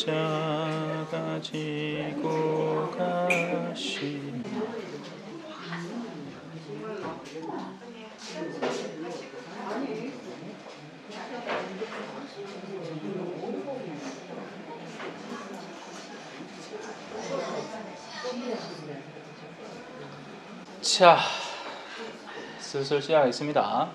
십자가 지고 가신 자, 슬슬 시작하겠습니다.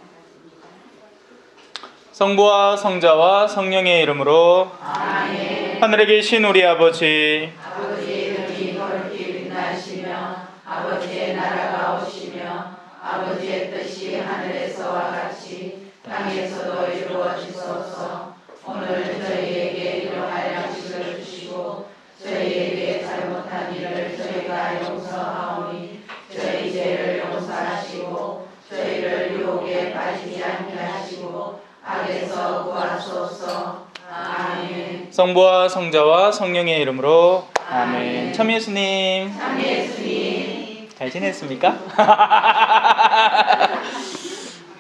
성부와 성자와 성령의 이름으로 아멘. 하늘에 계신 우리 아버지의 이름이 거룩히 빛나시며 아버지의 나라가 오시며 아버지의 뜻이 하늘에서와 같이 땅에서도 이루어지소서. 오늘 저희에게 일용할 양식을 주시고 저희에게 잘못한 일을 저희가 용서하오니 저희 죄를 용서하시고 저희를 유혹에 빠지지 않게 하시고 악에서 구하소서. 아멘. 성부와 성자와 성령의 이름으로 아멘. 참 예수님. 참 예수님. 잘 지냈습니까?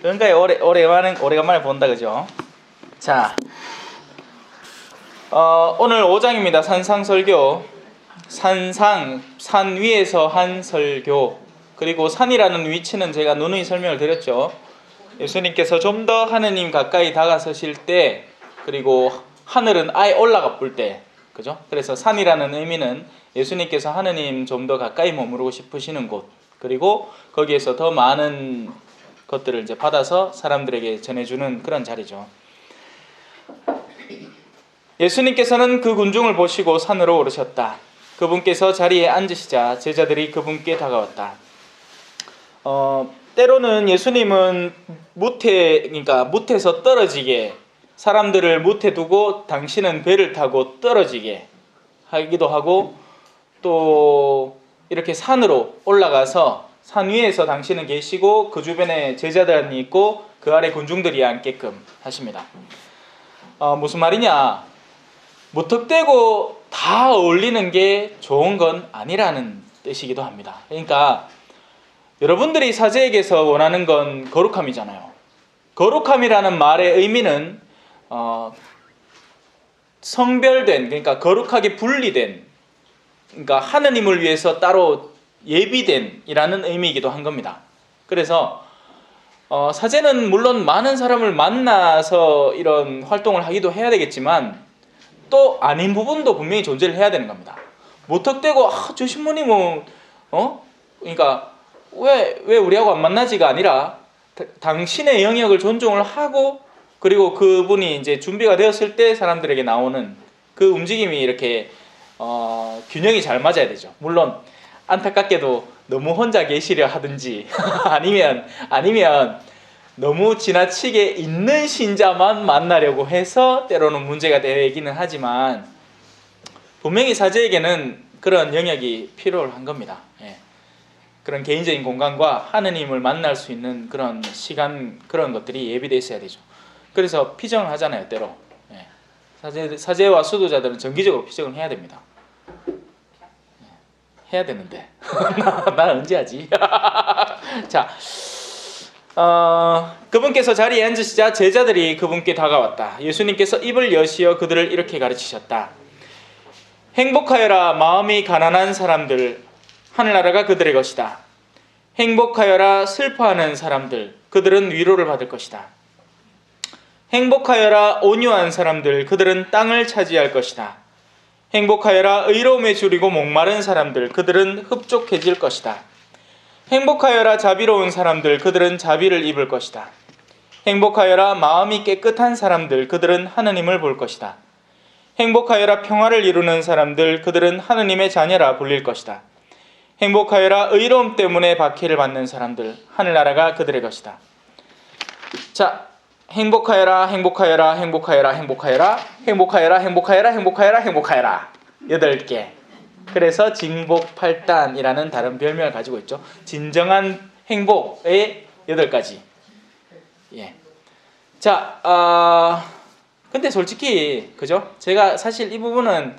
그러니까 오래간만에 본다, 그죠? 자, 오늘 5장입니다. 산상설교. 산 위에서 한 설교. 그리고 산이라는 위치는 제가 누누이 설명을 드렸죠. 예수님께서 좀 더 하느님 가까이 다가서실 때, 그리고 하늘은 아예 올라가 볼 때, 그죠? 그래서 산이라는 의미는 예수님께서 하느님 좀 더 가까이 머무르고 싶으시는 곳, 그리고 거기에서 더 많은 것들을 이제 받아서 사람들에게 전해주는 그런 자리죠. 예수님께서는 그 군중을 보시고 산으로 오르셨다. 그분께서 자리에 앉으시자 제자들이 그분께 다가왔다. 때로는 예수님은 무태에서 떨어지게, 사람들을 무태 두고 당신은 배를 타고 떨어지게 하기도 하고, 또 이렇게 산으로 올라가서 산 위에서 당신은 계시고 그 주변에 제자들이 있고 그 아래 군중들이 앉게끔 하십니다. 무슨 말이냐? 무턱대고 다 어울리는 게 좋은 건 아니라는 뜻이기도 합니다. 그러니까 여러분들이 사제에게서 원하는 건 거룩함이잖아요. 거룩함이라는 말의 의미는 성별된, 그러니까 거룩하게 분리된, 그러니까 하느님을 위해서 따로 예비된 이라는 의미이기도 한 겁니다. 그래서 사제는 물론 많은 사람을 만나서 이런 활동을 하기도 해야 되겠지만 또 아닌 부분도 분명히 존재를 해야 되는 겁니다. 무턱대고 저 신부님은 그러니까 왜 우리하고 안 만나지가 아니라 당신의 영역을 존중을 하고, 그리고 그분이 이제 준비가 되었을 때 사람들에게 나오는 그 움직임이 이렇게 균형이 잘 맞아야 되죠. 물론 안타깝게도 너무 혼자 계시려 하든지 아니면 너무 지나치게 있는 신자만 만나려고 해서 때로는 문제가 되기는 하지만, 분명히 사제에게는 그런 영역이 필요한 겁니다. 예. 그런 개인적인 공간과 하느님을 만날 수 있는 그런 시간, 그런 것들이 예비되어 있어야 되죠. 그래서 피정을 하잖아요, 때로. 예. 사제와 수도자들은 정기적으로 피정을 해야 됩니다. 해야 되는데 난 언제 하지? 자, 그분께서 자리에 앉으시자 제자들이 그분께 다가왔다. 예수님께서 입을 여시어 그들을 이렇게 가르치셨다. 행복하여라 마음이 가난한 사람들, 하늘나라가 그들의 것이다. 행복하여라 슬퍼하는 사람들, 그들은 위로를 받을 것이다. 행복하여라 온유한 사람들, 그들은 땅을 차지할 것이다. 행복하여라 의로움에 줄이고 목마른 사람들, 그들은 흡족해질 것이다. 행복하여라 자비로운 사람들, 그들은 자비를 입을 것이다. 행복하여라 마음이 깨끗한 사람들, 그들은 하느님을 볼 것이다. 행복하여라 평화를 이루는 사람들, 그들은 하느님의 자녀라 불릴 것이다. 행복하여라 의로움 때문에 박해를 받는 사람들, 하늘나라가 그들의 것이다. 자, 행복하여라 행복하여라 행복하여라 행복하여라 행복하여라 행복하여라 행복하여라 행복하여라 8개. 그래서 징복팔단이라는 다른 별명을 가지고 있죠. 진정한 행복의 8가지. 예. 자, 근데 솔직히 그죠? 제가 사실 이 부분은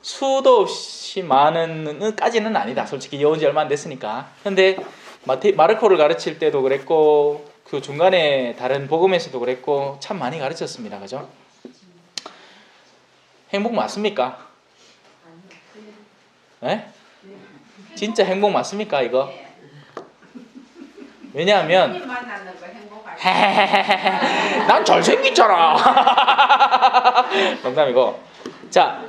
수도 없이 많은 까지는 아니다. 솔직히 여온 지 얼마 안 됐으니까. 근데 마르코를 가르칠 때도 그랬고 그 중간에 다른 복음에서도 그랬고 참 많이 가르쳤습니다. 그죠? 행복 맞습니까? 네? 진짜 행복 맞습니까 이거? 왜냐하면 난 잘생겼잖아. 농담이고. 자,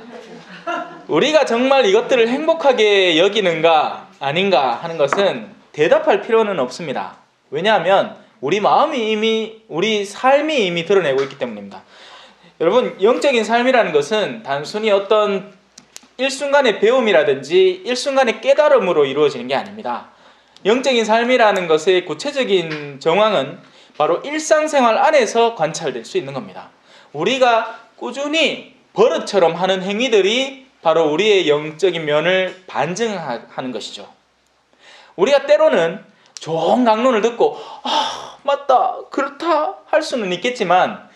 우리가 정말 이것들을 행복하게 여기는가 아닌가 하는 것은 대답할 필요는 없습니다. 왜냐하면 우리 마음이 이미, 우리 삶이 이미 드러내고 있기 때문입니다. 여러분, 영적인 삶이라는 것은 단순히 어떤 일순간의 배움이라든지 일순간의 깨달음으로 이루어지는 게 아닙니다. 영적인 삶이라는 것의 구체적인 정황은 바로 일상생활 안에서 관찰될 수 있는 겁니다. 우리가 꾸준히 버릇처럼 하는 행위들이 바로 우리의 영적인 면을 반증하는 것이죠. 우리가 때로는 좋은 강론을 듣고 맞다, 그렇다 할 수는 있겠지만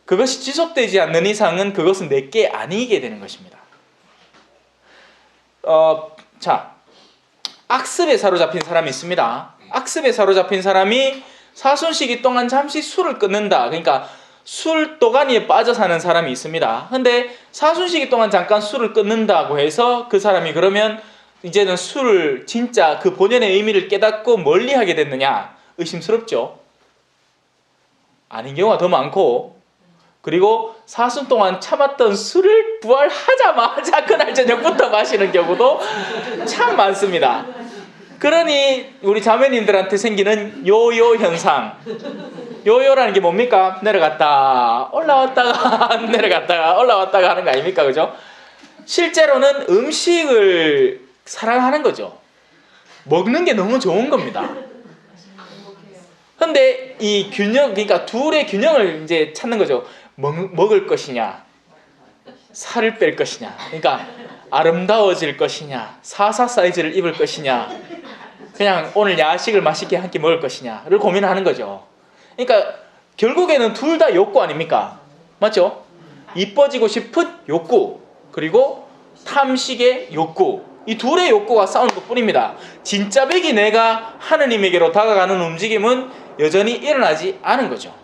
그것이 지속되지 않는 이상은 그것은 내게 아니게 되는 것입니다. 자, 악습에 사로잡힌 사람이 있습니다. 악습에 사로잡힌 사람이 사순시기 동안 잠시 술을 끊는다. 그러니까 술 도가니에 빠져 사는 사람이 있습니다. 근데 사순시기 동안 잠깐 술을 끊는다고 해서 그 사람이 그러면 이제는 술을 진짜 그 본연의 의미를 깨닫고 멀리하게 됐느냐? 의심스럽죠. 아닌 경우가 더 많고, 그리고 사순 동안 참았던 술을 부활하자마자 그날 저녁부터 마시는 경우도 참 많습니다. 그러니 우리 자매님들한테 생기는 요요 현상. 요요라는 게 뭡니까? 내려갔다 올라왔다가 내려갔다가 올라왔다가 하는 거 아닙니까? 그죠? 실제로는 음식을 사랑하는 거죠. 먹는 게 너무 좋은 겁니다. 근데 이 균형, 그러니까 둘의 균형을 이제 찾는 거죠. 먹을 것이냐, 살을 뺄 것이냐, 그러니까 아름다워질 것이냐, 사사 사이즈를 입을 것이냐, 그냥 오늘 야식을 맛있게 한 끼 먹을 것이냐를 고민하는 거죠. 그러니까 결국에는 둘 다 욕구 아닙니까? 맞죠? 이뻐지고 싶은 욕구, 그리고 탐식의 욕구, 이 둘의 욕구가 싸우는 것뿐입니다. 진짜 백이 내가 하느님에게로 다가가는 움직임은 여전히 일어나지 않은 거죠.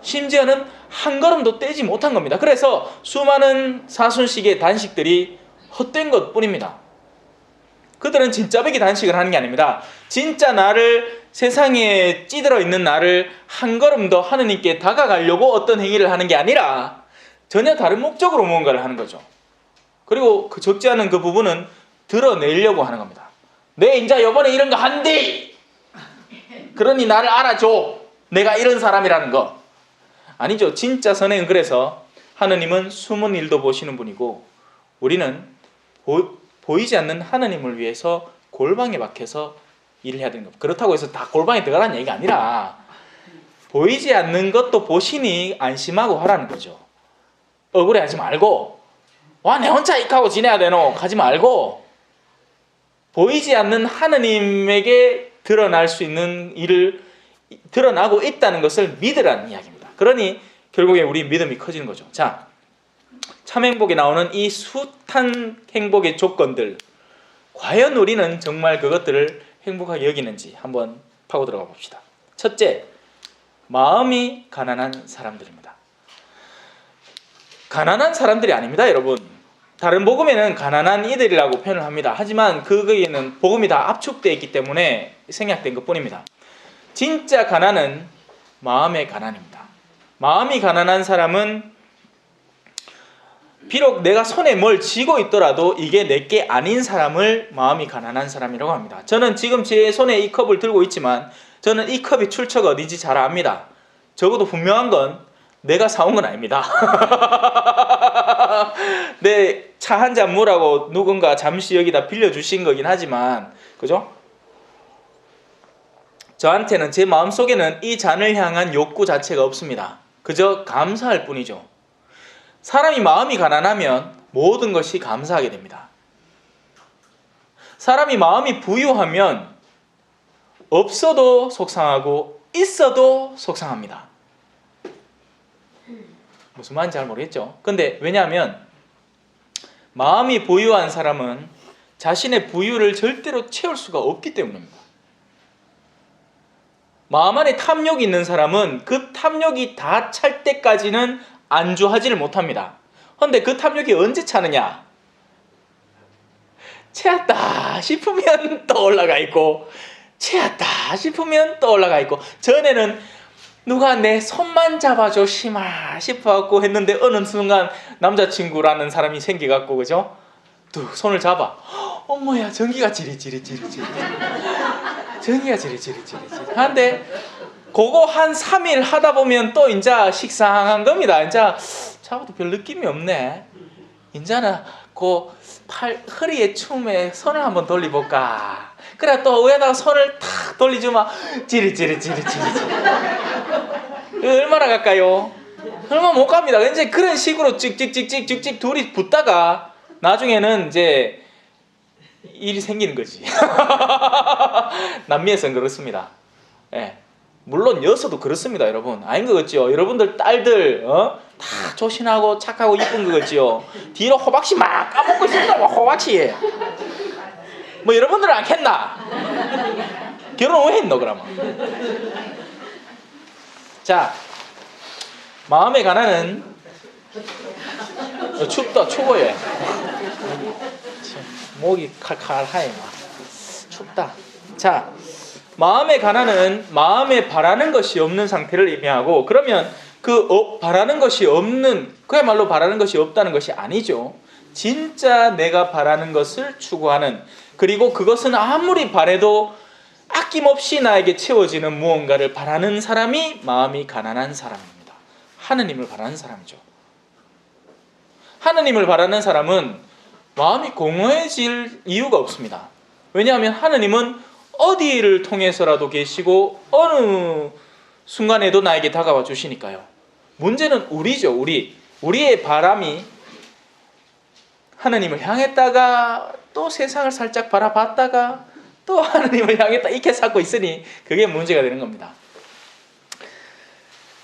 심지어는 한 걸음도 떼지 못한 겁니다. 그래서 수많은 사순식의 단식들이 헛된 것뿐입니다. 그들은 진짜 백이 단식을 하는 게 아닙니다. 진짜 나를, 세상에 찌들어 있는 나를 한 걸음 더 하느님께 다가가려고 어떤 행위를 하는 게 아니라 전혀 다른 목적으로 무언가를 하는 거죠. 그리고 그 적지 않은 그 부분은 드러내려고 하는 겁니다. 내 인자 요번에 이런 거 한디! 그러니 나를 알아줘! 내가 이런 사람이라는 거. 아니죠. 진짜 선행은 그래서 하느님은 숨은 일도 보시는 분이고 우리는 보이지 않는 하느님을 위해서 골방에 박혀서 일을 해야 되는 겁니다. 그렇다고 해서 다 골방에 들어가라는 얘기가 아니라 보이지 않는 것도 보시니 안심하고 하라는 거죠. 억울해하지 말고 와 내 혼자 익하고 지내야 되노 가지 말고 보이지 않는 하느님에게 드러날 수 있는 일을 드러나고 있다는 것을 믿으라는 이야기입니다. 그러니 결국에 우리 믿음이 커지는 거죠. 자, 참 행복에 나오는 이 숱한 행복의 조건들, 과연 우리는 정말 그것들을 행복하게 여기는지 한번 파고 들어가 봅시다. 첫째, 마음이 가난한 사람들입니다. 가난한 사람들이 아닙니다, 여러분. 다른 복음에는 가난한 이들이라고 표현을 합니다. 하지만 거기에는 복음이 다 압축되어 있기 때문에 생략된 것뿐입니다. 진짜 가난은 마음의 가난입니다. 마음이 가난한 사람은 비록 내가 손에 뭘 쥐고 있더라도 이게 내게 아닌 사람을 마음이 가난한 사람이라고 합니다. 저는 지금 제 손에 이 컵을 들고 있지만 저는 이 컵이 출처가 어딘지 잘 압니다. 적어도 분명한 건 내가 사온 건 아닙니다. 내 차 한 잔 무라고 누군가 잠시 여기다 빌려주신 거긴 하지만, 그죠? 저한테는, 제 마음속에는 이 잔을 향한 욕구 자체가 없습니다. 그저 감사할 뿐이죠. 사람이 마음이 가난하면 모든 것이 감사하게 됩니다. 사람이 마음이 부유하면 없어도 속상하고 있어도 속상합니다. 무슨 말인지 잘 모르겠죠? 근데 왜냐하면 마음이 부유한 사람은 자신의 부유를 절대로 채울 수가 없기 때문입니다. 마음 안에 탐욕이 있는 사람은 그 탐욕이 다 찰 때까지는 안주하지를 못합니다. 그런데 그 탐욕이 언제 차느냐? 채웠다 싶으면 또 올라가 있고, 채웠다 싶으면 또 올라가 있고, 전에는 누가 내 손만 잡아줘 심아 싶어갖고 했는데 어느 순간 남자친구라는 사람이 생겨갖고, 그죠? 또 손을 잡아. 어머야, 전기가 지리지리지리 전기가 지리지리지리 하는데, 그거 한 3일 하다 보면 또 이제 식상한 겁니다. 이제 잡아도 별 느낌이 없네. 이제는 그 허리에 춤에 손을 한번 돌려볼까. 그래 또 위에다가 손을 탁 돌리주면 지리지리지리 얼마나 갈까요? 얼마 못 갑니다. 이제 그런 식으로 찍찍찍찍찍찍 둘이 붙다가 나중에는 이제 일이 생기는 거지. 남미에서는 그렇습니다. 예. 물론 여서도 그렇습니다, 여러분. 아닌 거 같죠? 여러분들 딸들 다 조신하고 착하고 이쁜 거 같죠? 뒤로 호박씨 막 까먹고 있습니다. 호박씨. 뭐 여러분들은 않겠나? 결혼 왜 했노 그러면? 자, 마음의 가난은 춥다 추워요. 목이 칼칼하에 막 춥다. 자, 마음의 가난은 마음에 바라는 것이 없는 상태를 의미하고, 그러면 바라는 것이 없는, 그야말로 바라는 것이 없다는 것이 아니죠. 진짜 내가 바라는 것을 추구하는, 그리고 그것은 아무리 바래도 아낌없이 나에게 채워지는 무언가를 바라는 사람이 마음이 가난한 사람입니다. 하느님을 바라는 사람이죠. 하느님을 바라는 사람은 마음이 공허해질 이유가 없습니다. 왜냐하면 하느님은 어디를 통해서라도 계시고 어느 순간에도 나에게 다가와 주시니까요. 문제는 우리죠. 우리의 바람이 하느님을 향했다가 또 세상을 살짝 바라봤다가 또 하느님을 향했다 이렇게 살고 있으니 그게 문제가 되는 겁니다.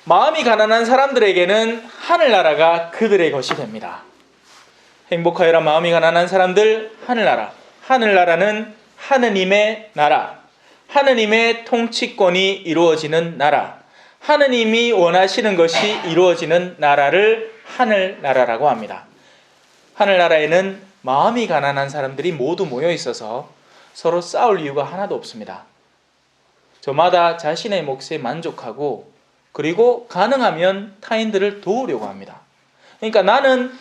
마음이 가난한 사람들에게는 하늘나라가 그들의 것이 됩니다. 행복하여라 마음이 가난한 사람들, 하늘나라. 하늘나라는 하느님의 나라, 하느님의 통치권이 이루어지는 나라, 하느님이 원하시는 것이 이루어지는 나라를 하늘나라라고 합니다. 하늘나라에는 마음이 가난한 사람들이 모두 모여 있어서 서로 싸울 이유가 하나도 없습니다. 저마다 자신의 몫에 만족하고, 그리고 가능하면 타인들을 도우려고 합니다. 그러니까 나는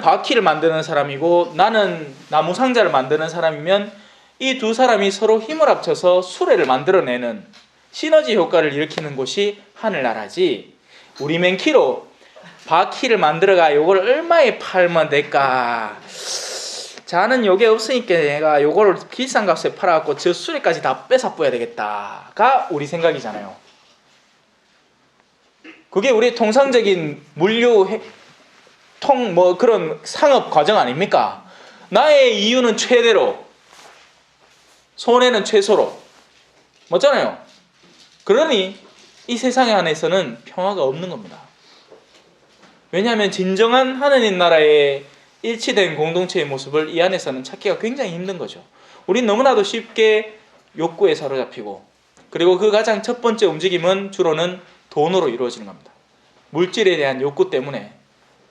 바퀴를 만드는 사람이고 나는 나무 상자를 만드는 사람이면 이 두 사람이 서로 힘을 합쳐서 수레를 만들어내는 시너지 효과를 일으키는 곳이 하늘나라지, 우리 맨키로 바퀴를 만들어가 요걸 얼마에 팔면 될까, 자는 요게 없으니까 내가 요거를 비싼 값에 팔아갖고 저 수레까지 다 뺏어 뿌야 되겠다가 우리 생각이잖아요. 그게 우리 통상적인 물류 그런 상업 과정 아닙니까? 나의 이유는 최대로, 손해는 최소로, 맞잖아요. 그러니 이 세상 안에서는 평화가 없는 겁니다. 왜냐하면 진정한 하느님 나라의 일치된 공동체의 모습을 이 안에서는 찾기가 굉장히 힘든 거죠. 우린 너무나도 쉽게 욕구에 사로잡히고, 그리고 그 가장 첫 번째 움직임은 주로는 돈으로 이루어지는 겁니다. 물질에 대한 욕구 때문에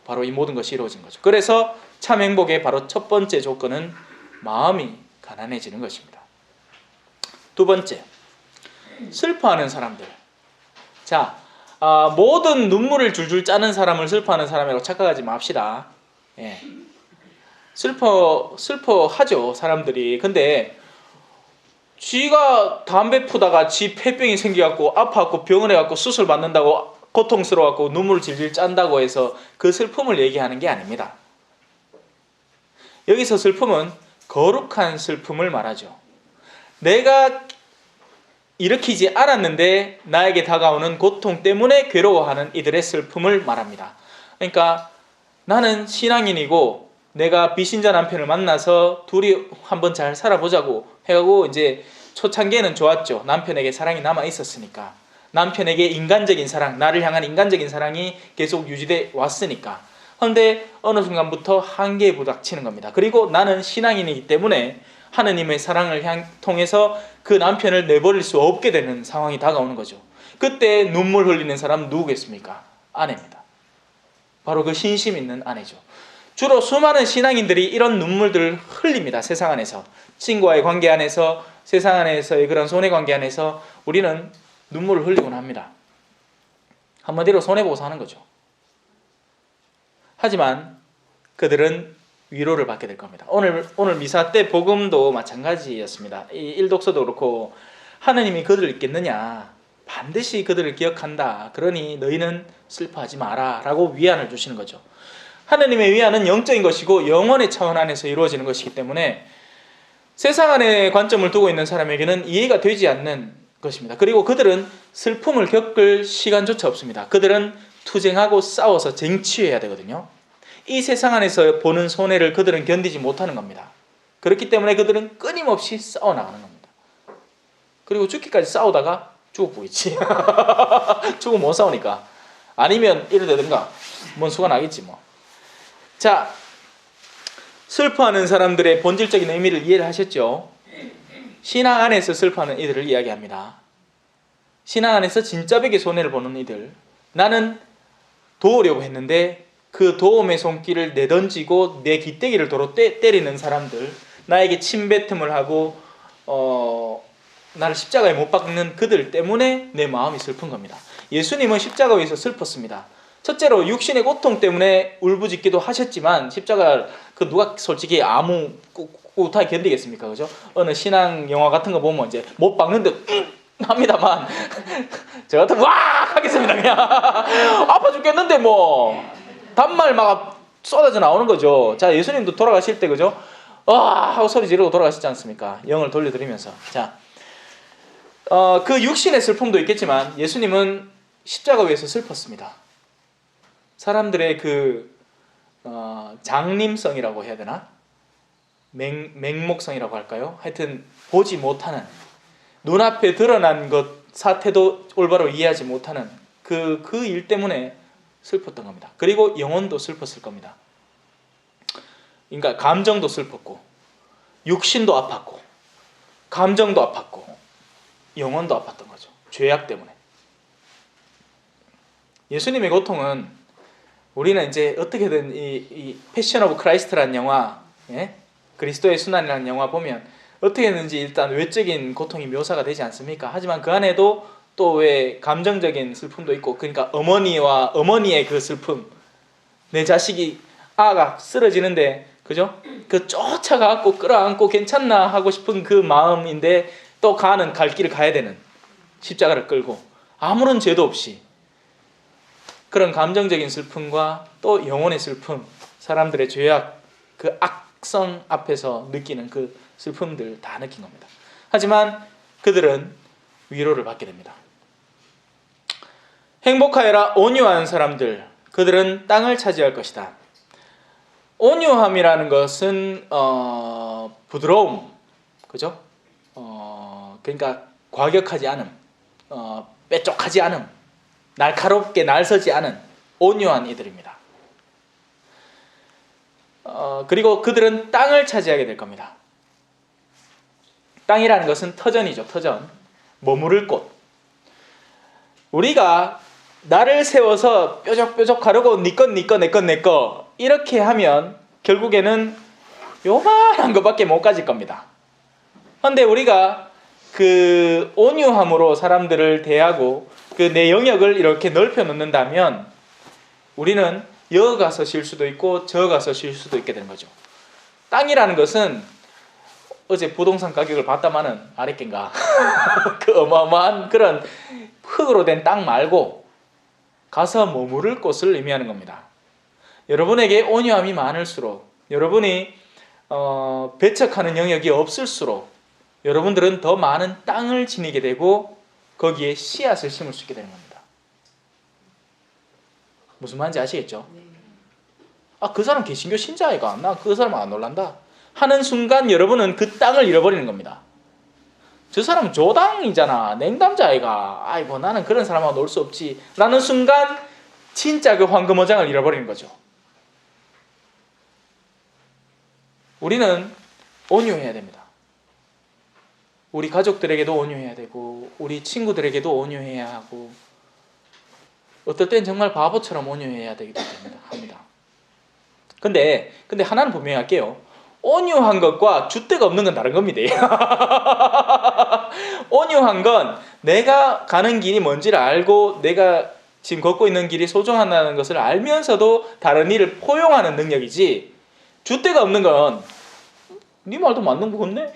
바로 이 모든 것이 이루어진 거죠. 그래서 참 행복의 바로 첫 번째 조건은 마음이 가난해지는 것입니다. 두 번째, 슬퍼하는 사람들. 자, 모든 눈물을 줄줄 짜는 사람을 슬퍼하는 사람이라고 착각하지 맙시다. 예. 슬퍼하죠, 사람들이. 근데 쥐가 담배 피다가 지 폐병이 생겨갖고 아파갖고 병원에 갖고 수술 받는다고 고통스러워갖고 눈물을 질질 짠다고 해서 그 슬픔을 얘기하는 게 아닙니다. 여기서 슬픔은 거룩한 슬픔을 말하죠. 내가 일으키지 않았는데 나에게 다가오는 고통 때문에 괴로워하는 이들의 슬픔을 말합니다. 그러니까 나는 신앙인이고 내가 비신자 남편을 만나서 둘이 한번 잘 살아보자고 해가고 이제 초창기에는 좋았죠. 남편에게 사랑이 남아 있었으니까. 남편에게 인간적인 사랑, 나를 향한 인간적인 사랑이 계속 유지돼 왔으니까. 그런데 어느 순간부터 한계에 부닥치는 겁니다. 그리고 나는 신앙인이기 때문에 하느님의 사랑을 통해서 그 남편을 내버릴 수 없게 되는 상황이 다가오는 거죠. 그때 눈물 흘리는 사람 누구겠습니까? 아내입니다. 바로 그 신심 있는 아내죠. 주로 수많은 신앙인들이 이런 눈물들을 흘립니다. 세상 안에서, 친구와의 관계 안에서, 세상 안에서의 그런 손해관계 안에서 우리는 눈물을 흘리곤 합니다. 한마디로 손해보고 사는 거죠. 하지만 그들은 위로를 받게 될 겁니다. 오늘 미사 때 복음도 마찬가지였습니다. 이 일독서도 그렇고, 하느님이 그들을 잊겠느냐, 반드시 그들을 기억한다, 그러니 너희는 슬퍼하지 마라 라고 위안을 주시는 거죠. 하느님의 위안은 영적인 것이고 영혼의 차원 안에서 이루어지는 것이기 때문에 세상 안에 관점을 두고 있는 사람에게는 이해가 되지 않는 것입니다. 그리고 그들은 슬픔을 겪을 시간조차 없습니다. 그들은 투쟁하고 싸워서 쟁취해야 되거든요. 이 세상 안에서 보는 손해를 그들은 견디지 못하는 겁니다. 그렇기 때문에 그들은 끊임없이 싸워나가는 겁니다. 그리고 죽기까지 싸우다가 죽어보이지. 죽으면 못 싸우니까. 아니면 이러다든가 뭔 수가 나겠지 뭐. 자, 슬퍼하는 사람들의 본질적인 의미를 이해를 하셨죠? 신앙 안에서 슬퍼하는 이들을 이야기합니다. 신앙 안에서 진짜 벽에 손해를 보는 이들, 나는 도우려고 했는데 그 도움의 손길을 내던지고 내 기대기를 도로 때리는 사람들, 나에게 침뱉음을 하고 나를 십자가에 못 박는 그들 때문에 내 마음이 슬픈 겁니다. 예수님은 십자가 위에서 슬펐습니다. 첫째로 육신의 고통 때문에 울부짖기도 하셨지만, 십자가 누가 솔직히 아무 꿋꿋하게 견디겠습니까? 그죠? 어느 신앙 영화 같은 거 보면 이제 못 박는데 합니다만 저 같으면 와 하겠습니다. 그냥 아파 죽겠는데 뭐 단말 막 쏟아져 나오는 거죠. 자, 예수님도 돌아가실 때 그죠? 와 하고 소리 지르고 돌아가시지 않습니까? 영을 돌려드리면서. 자, 그 육신의 슬픔도 있겠지만 예수님은 십자가 위에서 슬펐습니다. 사람들의 그 장림성이라고 해야 되나? 맹목성이라고 할까요? 하여튼 보지 못하는, 눈앞에 드러난 것 사태도 올바로 이해하지 못하는 그 일 때문에 슬펐던 겁니다. 그리고 영혼도 슬펐을 겁니다. 그러니까 감정도 슬펐고, 육신도 아팠고, 감정도 아팠고, 영혼도 아팠던 거죠. 죄악 때문에. 예수님의 고통은 우리는 이제 어떻게든 이 패션 오브 크라이스트라는 영화, 그리스도의 순환이라는 영화 보면 어떻게든지 일단 외적인 고통이 묘사가 되지 않습니까? 하지만 그 안에도 또 왜 감정적인 슬픔도 있고, 그러니까 어머니의 그 슬픔, 내 자식이 아가 쓰러지는데 그죠? 그 쫓아가고 끌어안고 괜찮나 하고 싶은 그 마음인데 또 가는 갈 길을 가야 되는, 십자가를 끌고 아무런 죄도 없이 그런 감정적인 슬픔과 또 영혼의 슬픔, 사람들의 죄악, 그 악성 앞에서 느끼는 그 슬픔들 다 느낀 겁니다. 하지만 그들은 위로를 받게 됩니다. 행복하여라 온유한 사람들, 그들은 땅을 차지할 것이다. 온유함이라는 것은 부드러움, 그죠? 그러니까 과격하지 않음, 빼쪽하지 않음, 날카롭게 날서지 않은 온유한 이들입니다. 그리고 그들은 땅을 차지하게 될 겁니다. 땅이라는 것은 터전이죠. 터전, 머무를 곳. 우리가 나를 세워서 뾰족뾰족 가르고 네 건, 네 거, 내 건, 내 거 이렇게 하면 결국에는 요만한 것밖에 못 가질 겁니다. 그런데 우리가 그 온유함으로 사람들을 대하고 그 내 영역을 이렇게 넓혀 놓는다면 우리는 여 가서 쉴 수도 있고 저 가서 쉴 수도 있게 되는 거죠. 땅이라는 것은 어제 부동산 가격을 봤다마는 아랫겐가 그 어마어마한 그런 흙으로 된 땅 말고 가서 머무를 곳을 의미하는 겁니다. 여러분에게 온유함이 많을수록, 여러분이 배척하는 영역이 없을수록 여러분들은 더 많은 땅을 지니게 되고 거기에 씨앗을 심을 수 있게 되는 겁니다. 무슨 말인지 아시겠죠? 아, 그 사람 개신교 신자아이가, 나 그 사람 안 놀란다 하는 순간 여러분은 그 땅을 잃어버리는 겁니다. 저 사람은 조당이잖아, 냉담자아이가, 아이고 나는 그런 사람하고 놀 수 없지 라는 순간 진짜 그 황금어장을 잃어버리는 거죠. 우리는 온유해야 됩니다. 우리 가족들에게도 온유해야 되고 우리 친구들에게도 온유해야 하고 어떨 땐 정말 바보처럼 온유해야 되기도 합니다. 근데 하나는 분명히 할게요. 온유한 것과 줏대가 없는 건 다른 겁니다. 온유한 건 내가 가는 길이 뭔지를 알고 내가 지금 걷고 있는 길이 소중하다는 것을 알면서도 다른 일을 포용하는 능력이지, 줏대가 없는 건 네 말도 맞는 거 같네?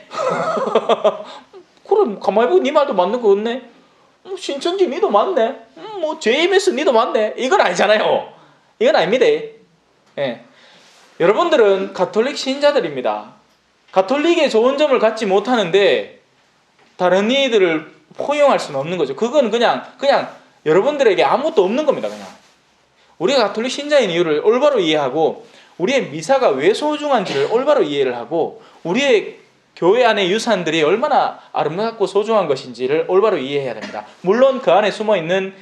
그래, 가만히 보고 네 말도 맞는 거 같네? 신천지 니도 맞네? 뭐 JMS 니도 맞네? 이건 아니잖아요. 이건 아닙니다. 예. 여러분들은 가톨릭 신자들입니다. 가톨릭의 좋은 점을 갖지 못하는데 다른 이들을 포용할 수는 없는 거죠. 그건 그냥 여러분들에게 아무것도 없는 겁니다. 그냥 우리가 가톨릭 신자인 이유를 올바로 이해하고 우리의 미사가 왜 소중한지를 올바로 이해를 하고 우리의 교회 안의 유산들이 얼마나 아름답고 소중한 것인지를 올바로 이해해야 됩니다. 물론 그 안에 숨어있는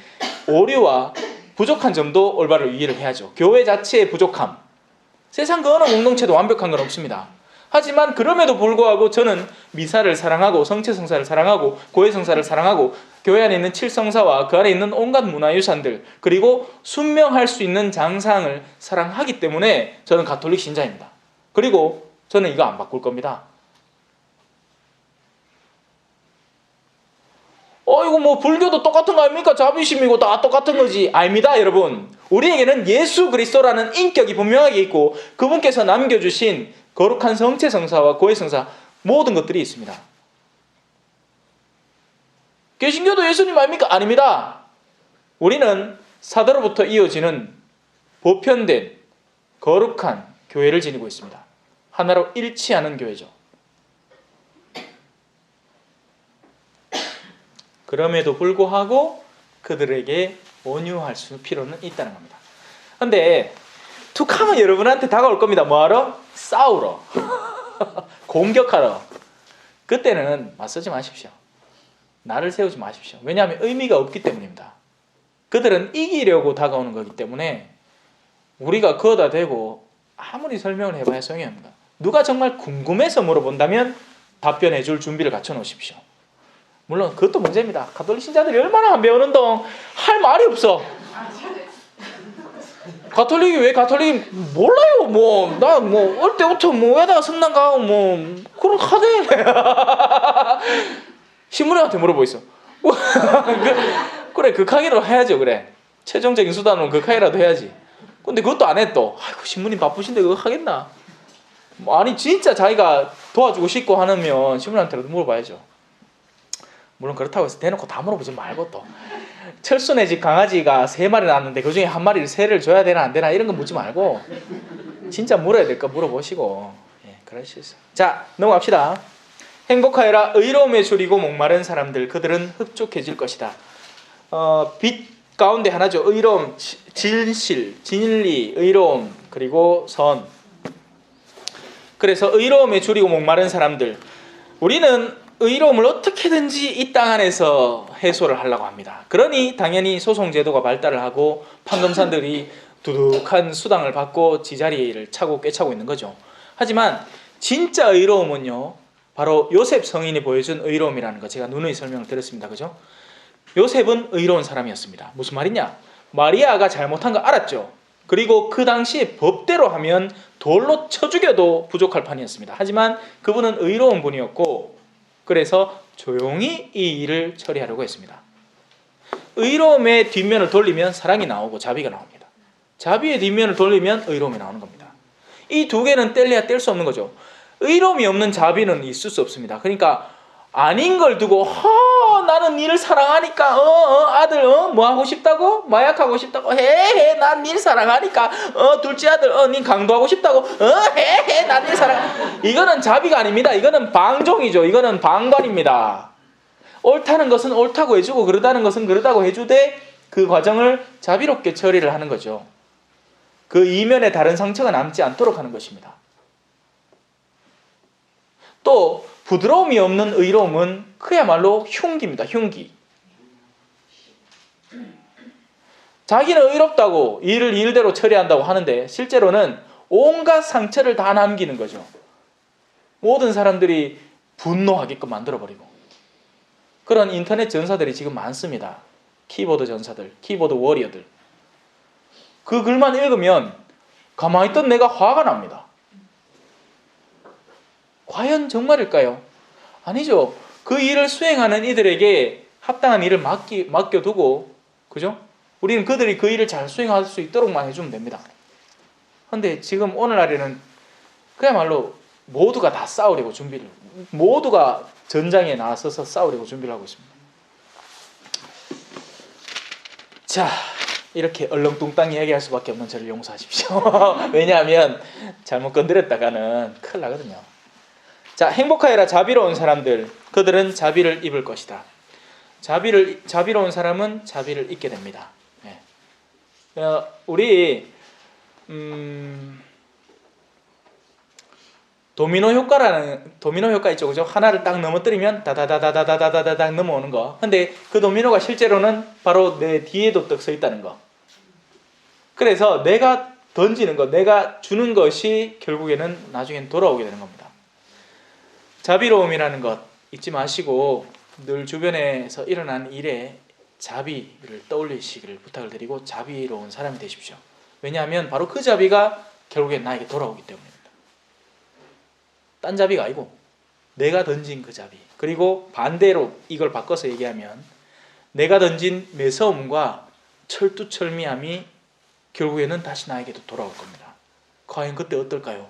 오류와 부족한 점도 올바로 이해를 해야죠. 교회 자체의 부족함, 세상 그 어느 공동체도 완벽한 건 없습니다. 하지만 그럼에도 불구하고 저는 미사를 사랑하고 성체성사를 사랑하고 고해성사를 사랑하고 교회 안에 있는 칠성사와 그 안에 있는 온갖 문화유산들 그리고 순명할 수 있는 장상을 사랑하기 때문에 저는 가톨릭 신자입니다. 그리고 저는 이거 안 바꿀 겁니다. 이거 뭐 불교도 똑같은 거 아닙니까? 자비심이고 다 똑같은 거지. 아닙니다, 여러분. 우리에게는 예수 그리스도라는 인격이 분명하게 있고 그분께서 남겨주신 거룩한 성체성사와 고해성사 모든 것들이 있습니다. 개신교도 예수님 아닙니까? 아닙니다. 우리는 사도로부터 이어지는 보편된 거룩한 교회를 지니고 있습니다. 하나로 일치하는 교회죠. 그럼에도 불구하고 그들에게 온유할 필요는 있다는 겁니다. 근데 툭하면 여러분한테 다가올 겁니다. 뭐하러? 싸우러. 공격하러. 그때는 맞서지 마십시오. 나를 세우지 마십시오. 왜냐하면 의미가 없기 때문입니다. 그들은 이기려고 다가오는 거기 때문에 우리가 그어다 대고 아무리 설명을 해봐야 소용이 없습니다. 누가 정말 궁금해서 물어본다면 답변해 줄 준비를 갖춰 놓으십시오. 물론 그것도 문제입니다. 가톨릭 신자들이 얼마나 안 배우는 동 할 말이 없어. 가톨릭이 왜 가톨릭 몰라요. 나 올 때부터 에다가 성당 가고 그런 하대. 신부님한테 물어보고 있어. 그래 극하기로 해야죠. 그래 최종적인 수단으로 극하기라도 해야지. 근데 그것도 안 해 또. 아이고 신부님 바쁘신데 그거 하겠나? 아니 진짜 자기가 도와주고 싶고 하면 신부님한테라도 물어봐야죠. 물론 그렇다고 해서 대놓고 다 물어보지 말고 또 철순의 집 강아지가 3마리 낳았는데 그중에 한 마리를 새를 줘야 되나 안 되나 이런 거 묻지 말고 진짜 물어야 될 거 물어보시고 그럴 수 있어요. 자 넘어갑시다. 행복하여라 의로움에 줄이고 목마른 사람들 그들은 흡족해질 것이다. 빛 가운데 하나죠. 의로움, 진실, 진리, 의로움 그리고 선. 그래서 의로움에 줄이고 목마른 사람들 우리는 의로움을 어떻게든지 이 땅 안에서 해소를 하려고 합니다. 그러니 당연히 소송제도가 발달을 하고 판검사들이 두둑한 수당을 받고 지자리를 차고 꿰차고 있는 거죠. 하지만 진짜 의로움은요 바로 요셉 성인이 보여준 의로움이라는 거 제가 누누이 설명을 드렸습니다. 그죠? 요셉은 의로운 사람이었습니다. 무슨 말이냐? 마리아가 잘못한 거 알았죠. 그리고 그 당시 법대로 하면 돌로 쳐 죽여도 부족할 판이었습니다. 하지만 그분은 의로운 분이었고 그래서 조용히 이 일을 처리하려고 했습니다. 의로움의 뒷면을 돌리면 사랑이 나오고 자비가 나옵니다. 자비의 뒷면을 돌리면 의로움이 나오는 겁니다. 이 두 개는 뗄래야 뗄 수 없는 거죠. 의로움이 없는 자비는 있을 수 없습니다. 그러니까 아닌 걸 두고 나는 니를 사랑하니까 아들 뭐 하고 싶다고? 마약하고 싶다고? 헤헤 난 니를 사랑하니까 둘째 아들 니 강도하고 싶다고? 헤헤 난 니를 사랑. 이거는 자비가 아닙니다. 이거는 방종이죠. 이거는 방관입니다. 옳다는 것은 옳다고 해주고 그러다는 것은 그러다고 해주되 그 과정을 자비롭게 처리를 하는 거죠. 그 이면에 다른 상처가 남지 않도록 하는 것입니다. 또 부드러움이 없는 의로움은 그야말로 흉기입니다. 흉기. 자기는 의롭다고 일을 일대로 처리한다고 하는데 실제로는 온갖 상처를 다 남기는 거죠. 모든 사람들이 분노하게끔 만들어버리고. 그런 인터넷 전사들이 지금 많습니다. 키보드 전사들, 키보드 워리어들. 그 글만 읽으면 가만히 있던 내가 화가 납니다. 과연 정말일까요? 아니죠. 그 일을 수행하는 이들에게 합당한 일을 맡겨두고, 그죠? 우리는 그들이 그 일을 잘 수행할 수 있도록만 해주면 됩니다. 근데 지금 오늘날에는 그야말로 모두가 다 싸우려고 모두가 전장에 나서서 싸우려고 준비를 하고 있습니다. 자, 이렇게 얼렁뚱땅 이야기할 수밖에 없는 저를 용서하십시오. 왜냐하면 잘못 건드렸다가는 큰일 나거든요. 자, 행복하여라 자비로운 사람들, 그들은 자비를 입을 것이다. 자비로운 사람은 자비를 입게 됩니다. 네. 우리 도미노 효과 있죠, 그죠? 하나를 딱 넘어뜨리면 다다다다다다다다닥 넘어오는 거. 근데 그 도미노가 실제로는 바로 내 뒤에도 떡 서 있다는 거. 그래서 내가 던지는 것, 내가 주는 것이 결국에는 나중엔 돌아오게 되는 겁니다. 자비로움이라는 것 잊지 마시고 늘 주변에서 일어난 일에 자비를 떠올리시기를 부탁을 드리고 자비로운 사람이 되십시오. 왜냐하면 바로 그 자비가 결국엔 나에게 돌아오기 때문입니다. 딴 자비가 아니고 내가 던진 그 자비. 그리고 반대로 이걸 바꿔서 얘기하면 내가 던진 매서움과 철두철미함이 결국에는 다시 나에게도 돌아올 겁니다. 과연 그때 어떨까요?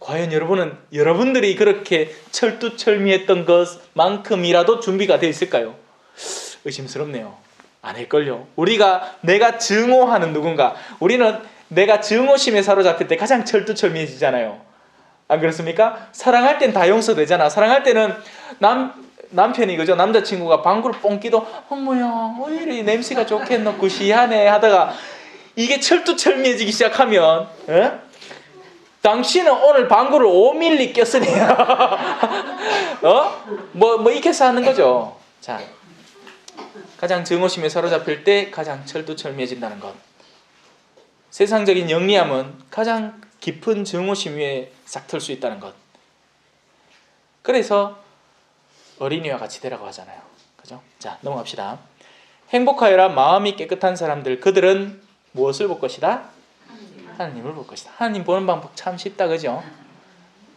과연 여러분들이 그렇게 철두철미했던 것만큼이라도 준비가 되어 있을까요? 의심스럽네요. 아닐걸요. 내가 증오하는 누군가, 우리는 내가 증오심에 사로잡힐 때 가장 철두철미해지잖아요. 안 그렇습니까? 사랑할 땐 다 용서되잖아. 사랑할 때는 남편이, 그죠? 남자친구가 방구를 뽕기도 어머야 왜 이리 냄새가 좋겠노 구시하네 하다가 이게 철두철미해지기 시작하면 당신은 오늘 방구를 5mm 꼈으니 뭐 익혀서 하는 거죠. 자, 가장 증오심에 사로잡힐 때 가장 철두철미해진다는 것. 세상적인 영리함은 가장 깊은 증오심 위에 싹 틀 수 있다는 것. 그래서 어린이와 같이 되라고 하잖아요. 그죠? 자, 넘어갑시다. 행복하여라 마음이 깨끗한 사람들, 그들은 무엇을 볼 것이다? 하나님을 볼 것이다. 하나님 보는 방법 참 쉽다, 그죠?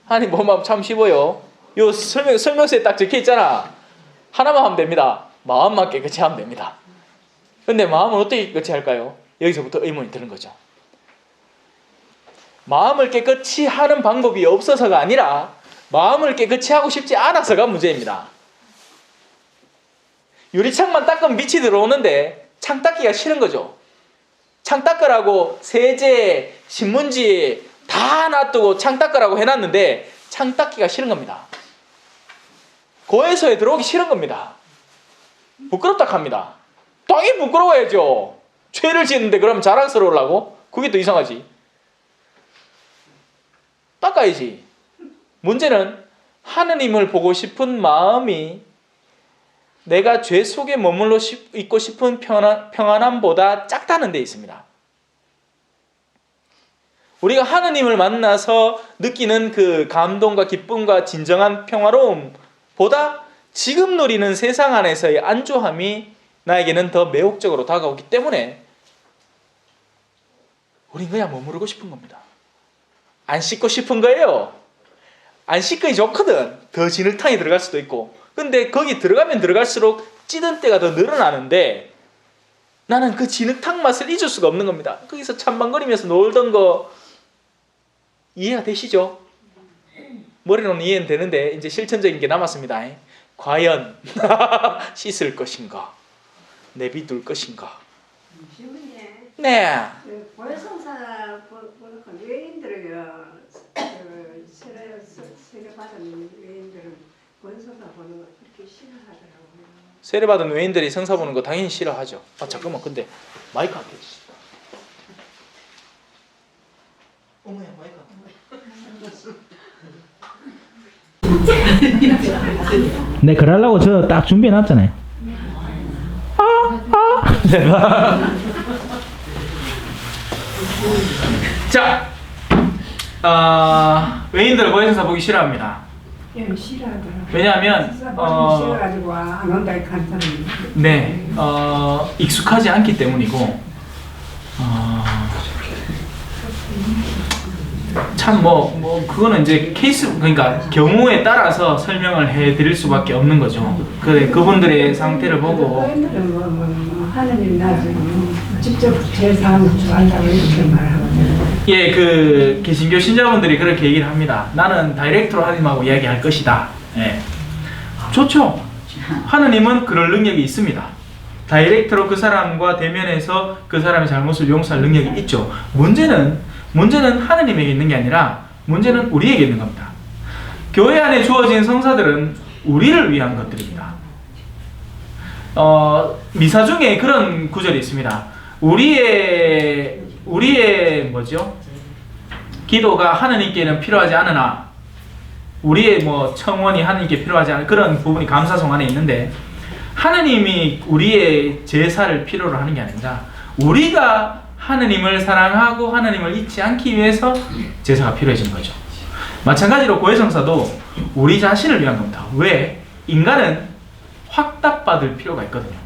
하나님 보는 방법 참 쉬워요. 요 설명서에 딱 적혀 있잖아. 하나만 하면 됩니다. 마음만 깨끗이 하면 됩니다. 근데 마음은 어떻게 깨끗이 할까요? 여기서부터 의문이 드는 거죠. 마음을 깨끗이 하는 방법이 없어서가 아니라 마음을 깨끗이 하고 싶지 않아서가 문제입니다. 유리창만 닦으면 빛이 들어오는데 창 닦기가 싫은 거죠. 창 닦으라고 세제, 신문지 다 놔두고 창 닦으라고 해놨는데 창 닦기가 싫은 겁니다. 고해서에 들어오기 싫은 겁니다. 부끄럽다 합니다. 당연히 부끄러워야죠. 죄를 짓는데 그러면 자랑스러우려고? 그게 더 이상하지. 닦아야지. 문제는 하느님을 보고 싶은 마음이 내가 죄 속에 머물러 있고 싶은 평안함보다 작다는 데 있습니다. 우리가 하느님을 만나서 느끼는 그 감동과 기쁨과 진정한 평화로움보다 지금 누리는 세상 안에서의 안주함이 나에게는 더 매혹적으로 다가오기 때문에 우린 그냥 머무르고 싶은 겁니다. 안 씻고 싶은 거예요. 안 씻기 좋거든. 더 진흙탕에 들어갈 수도 있고. 근데 거기 들어가면 들어갈수록 찌든 때가 더 늘어나는데 나는 그 진흙탕 맛을 잊을 수가 없는 겁니다. 거기서 찬방거리면서 놀던 거 이해가 되시죠? 머리로는 이해는 되는데 이제 실천적인 게 남았습니다. 과연 씻을 것인가? 내비둘 것인가? 네. 보혜성사 외인들을요, 세례받은 외인들은 보혜성사 보는 거 그렇게 싫어하더라고요. 세례받은 외인들이 성사 보는 거 당연히 싫어하죠. 아 잠깐만, 근데 마이크 안 켜지. 어머야, 마이크 안 켜. 네, 그러려고 저 딱 준비해놨잖아요. 자, 외인들 보혜성사 보기 싫어합니다. 예, 싫어하더라고요. 왜냐하면 싫어가지고 안 온다 이렇게 한다는. 네, 익숙하지 않기 때문이고 참 그거는 이제 케이스 그러니까 경우에 따라서 설명을 해드릴 수밖에 없는 거죠. 그래 그분들의 상태를 보고 교인들은 하느님 나중에 직접 제 삶을 좋아한다고 이렇게 말하거든요. 예, 그 개신교 신자분들이 그렇게 얘기를 합니다. 나는 다이렉트로 하나님하고 이야기할 것이다. 예. 좋죠. 하느님은 그럴 능력이 있습니다. 다이렉트로 그 사람과 대면해서 그 사람의 잘못을 용서할 능력이 있죠. 문제는 하느님에게 있는 게 아니라 문제는 우리에게 있는 겁니다. 교회 안에 주어진 성사들은 우리를 위한 것들입니다. 미사 중에 그런 구절이 있습니다. 우리의 뭐죠? 기도가 하느님께는 필요하지 않으나 우리의 청원이 하느님께 필요하지 않은 그런 부분이 감사성 안에 있는데 하느님이 우리의 제사를 필요로 하는 게 아니라 우리가 하느님을 사랑하고 하느님을 잊지 않기 위해서 제사가 필요해진 거죠. 마찬가지로 고해성사도 우리 자신을 위한 겁니다. 왜? 인간은 확답받을 필요가 있거든요.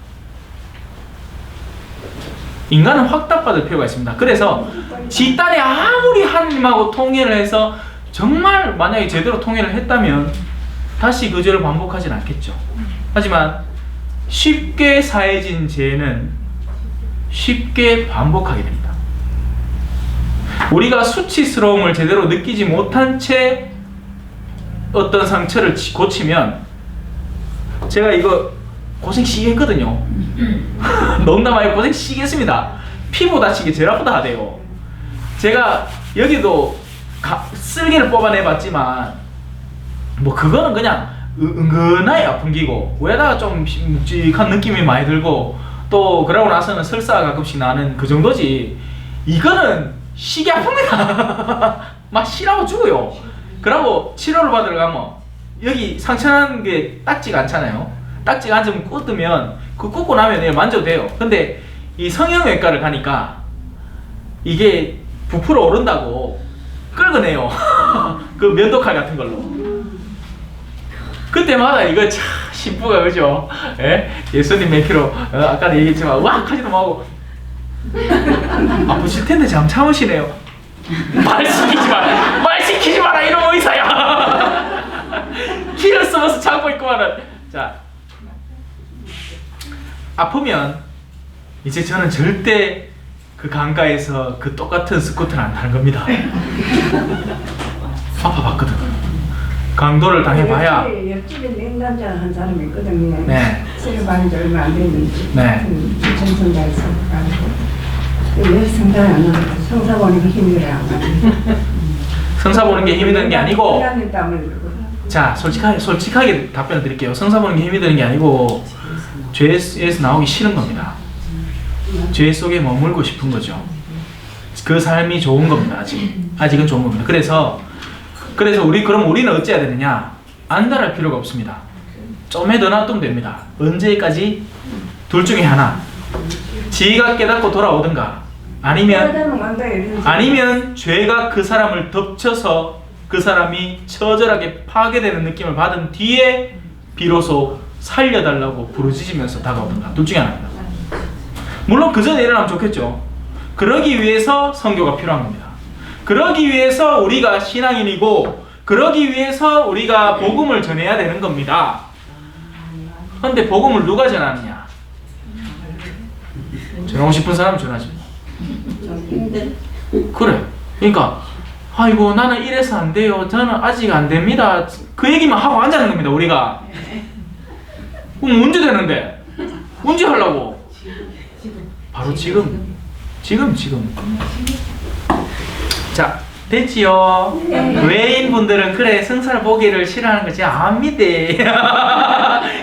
인간은 확답받을 필요가 있습니다. 그래서 집단이 아무리 하느님하고 통일을 해서 정말 만약에 제대로 통일을 했다면 다시 그 죄를 반복하진 않겠죠. 하지만 쉽게 사해진 죄는 쉽게 반복하게 됩니다. 우리가 수치스러움을 제대로 느끼지 못한 채 어떤 상처를 고치면 제가 이거 고생 시게 했거든요. 농담 아니고 고생 시게 했습니다. 피부 다치기 제일 아프다 하대요. 제가 여기도 쓸개를 뽑아내봤지만 그거는 그냥 은근하게 아픈 기고 위에다가 좀 묵직한 느낌이 많이 들고 또 그러고 나서는 설사가 가끔씩 나는 그 정도지 이거는 시기 아픕니다. 막 시라고 죽어요. 그러고 치료를 받으러 가면 여기 상처난 게 딱지가 않잖아요. 딱지가 앉으면 꽂으면 그 꽂고 나면 만져도 돼요. 근데 이 성형외과를 가니까 이게 부풀어 오른다고 끌어내요. 그 면도칼 같은 걸로. 그때마다 이거 참 신부가 그죠? 예수님 몇 킬로 아까도 얘기했지만 와 하지도 마고 아프실 텐데 참 참으시네요. 말 시키지 마라 이런 의사야. 키를 쓰면서 참고 있구만은. 자, 아프면 이제 저는 절대 그 강가에서 그 똑같은 스쿠터를 안 타는 겁니다. 아파봤거든. 강도를 당해봐야. 옆집에 냉남자 한 사람이 있거든요. 네. 치료받은 지 얼마 안 됐는지. 네. 전선자에서 가지고 왜 성사를 안 하고 성사 보니까 힘이 안 가요. 성사 보는 게 힘이 드는 게 아니고. 하나님 땀을 흘리고. 자, 솔직하게 답변을 드릴게요. 성사 보는 게 힘이 드는 게 아니고 죄에서 나오기 싫은 겁니다. 죄 속에 머물고 싶은 거죠. 그 삶이 좋은 겁니다. 아직은 좋은 겁니다. 그래서 그럼 우리는 어찌해야 되느냐? 안달할 필요가 없습니다. 좀 더 놔두면 됩니다. 언제까지? 둘 중에 하나. 지가 깨닫고 돌아오든가 아니면 죄가 그 사람을 덮쳐서 그 사람이 처절하게 파괴되는 느낌을 받은 뒤에 비로소 살려달라고 부르짖으면서 다가오든가. 둘 중에 하나입니다. 물론 그 전에 일어나면 좋겠죠. 그러기 위해서 선교가 필요한 겁니다. 그러기 위해서 우리가 신앙인이고 그러기 위해서 우리가 복음을 전해야 되는 겁니다. 그런데 복음을 누가 전하느냐? 전하고 싶은 사람은 전하지. 그래. 그러니까 아이고 나는 이래서 안 돼요. 저는 아직 안 됩니다. 그 얘기만 하고 앉아있는 겁니다. 우리가. 그럼 언제 되는데? 언제 하려고? 바로 지금. 자, 됐지요? 외인분들은 그래 성사를 보기를 싫어하는 거지 압니다.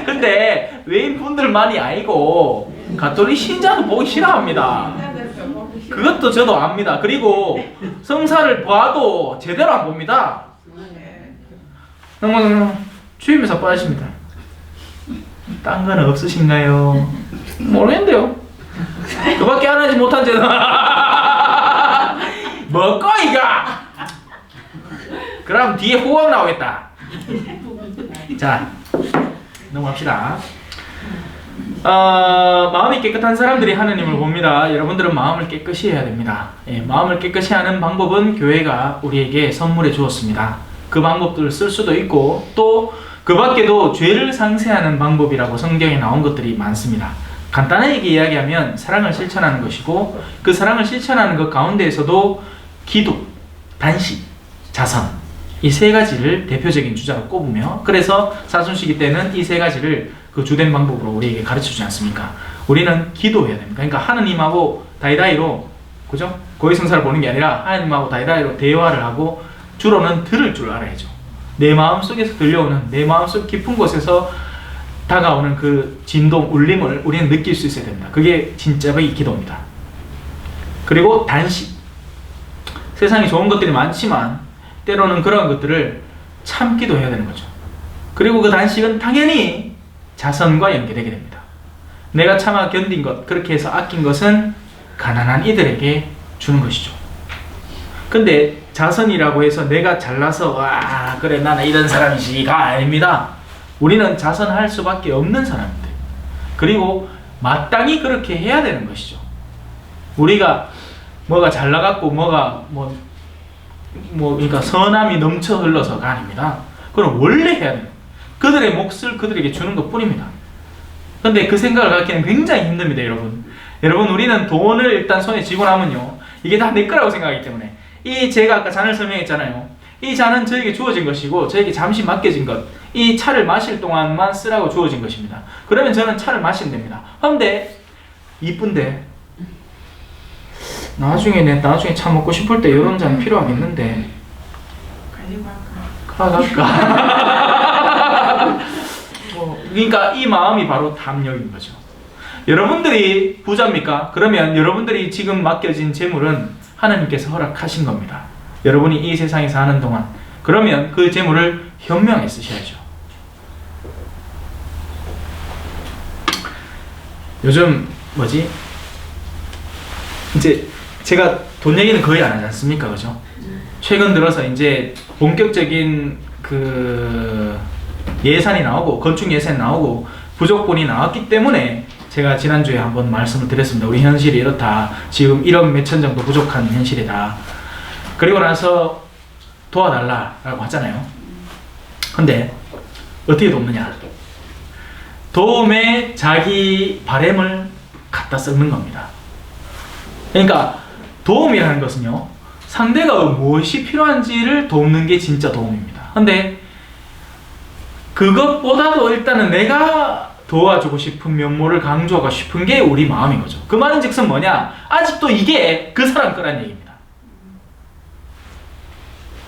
근데 외인분들만이 아니고 가톨릭 신자도 보기 싫어합니다. 그것도 저도 압니다. 그리고 성사를 봐도 제대로 안 봅니다. 주임에서 빠지십니다. 딴 건 없으신가요? 모르겠는데요. 그밖에 안 하지 못한 죄는 먹고 이가. 그럼 뒤에 호강 나오겠다. 자, 넘어갑시다. 마음이 깨끗한 사람들이 하느님을 봅니다. 여러분들은 마음을 깨끗이 해야 됩니다. 예, 마음을 깨끗이 하는 방법은 교회가 우리에게 선물해 주었습니다. 그 방법들을 쓸 수도 있고 또 그 밖에도 죄를 상쇄하는 방법이라고 성경에 나온 것들이 많습니다. 간단하게 이야기하면 사랑을 실천하는 것이고 그 사랑을 실천하는 것 가운데에서도 기도, 단식, 자선 이 세 가지를 대표적인 주자로 꼽으며 그래서 사순시기 때는 이 세 가지를 그 주된 방법으로 우리에게 가르쳐주지 않습니까? 우리는 기도해야 됩니다. 그러니까 하느님하고 다이다이로 그죠? 고해성사를 보는 게 아니라 하느님하고 다이다이로 대화를 하고 주로는 들을 줄 알아야죠. 내 마음 속에서 들려오는 내 마음속 깊은 곳에서 다가오는 그 진동, 울림을 우리는 느낄 수 있어야 됩니다. 그게 진짜의 기도입니다. 그리고 단식. 세상에 좋은 것들이 많지만 때로는 그런 것들을 참기도 해야 되는 거죠. 그리고 그 단식은 당연히 자선과 연계되게 됩니다. 내가 참아 견딘 것, 그렇게 해서 아낀 것은 가난한 이들에게 주는 것이죠. 근데 자선이라고 해서 내가 잘나서 와 그래 나는 이런 사람이지가 아닙니다. 우리는 자선할 수밖에 없는 사람인데 그리고 마땅히 그렇게 해야 되는 것이죠. 우리가 뭐가 잘 나갔고 뭐가 그러니까 선함이 넘쳐 흘러서가 아닙니다. 그건 원래 해야 돼요. 그들의 몫을 그들에게 주는 것 뿐입니다. 근데 그 생각을 갖기는 굉장히 힘듭니다, 여러분. 여러분, 우리는 돈을 일단 손에 쥐고 나면요, 이게 다 내 거라고 생각하기 때문에 제가 아까 잔을 설명했잖아요. 이 잔은 저에게 주어진 것이고 저에게 잠시 맡겨진 것, 이 차를 마실 동안만 쓰라고 주어진 것입니다. 그러면 저는 차를 마시면 됩니다. 근데 이쁜데 나중에 차 먹고 싶을 때 이런 잔 필요하겠는데 가갈까? 그러니까 이 마음이 바로 탐욕인 거죠. 여러분들이 부자입니까? 그러면 여러분들이 지금 맡겨진 재물은 하나님께서 허락하신 겁니다. 여러분이 이 세상에 사는 동안 그러면 그 재물을 현명히 쓰셔야죠. 요즘 이제 제가 돈 얘기는 거의 안 하지 않습니까? 그죠? 최근 들어서 이제 본격적인 그 예산이 나오고 건축 예산이 나오고 부족분이 나왔기 때문에 제가 지난주에 한번 말씀을 드렸습니다. 우리 현실이 이렇다. 지금 1억 몇천 정도 부족한 현실이다. 그리고 나서 도와달라라고 하잖아요. 근데 어떻게 돕느냐? 도움에 자기 바램을 갖다 썩는 겁니다. 그러니까 도움이라는 것은요, 상대가 무엇이 필요한지를 돕는 게 진짜 도움입니다. 근데 그것보다도 일단은 내가 도와주고 싶은 면모를 강조하고 싶은 게 우리 마음인 거죠. 그 말은 즉슨 뭐냐? 아직도 이게 그 사람 거란 얘기입니다.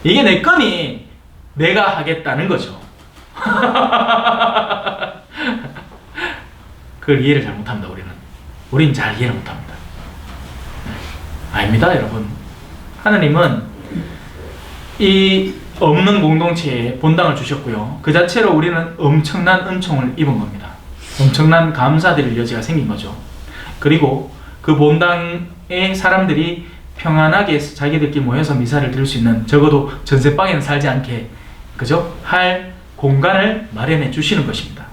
이게 내 거니 내가 하겠다는 거죠. 그걸 이해를 잘 못합니다. 우리는 잘 이해를 못합니다. 아닙니다, 여러분. 하나님은 이 없는 공동체에 본당을 주셨고요. 그 자체로 우리는 엄청난 은총을 입은 겁니다. 엄청난 감사드릴 여지가 생긴 거죠. 그리고 그 본당에 사람들이 평안하게 자기들끼리 모여서 미사를 드릴 수 있는, 적어도 전세방에는 살지 않게, 그죠? 할 공간을 마련해 주시는 것입니다.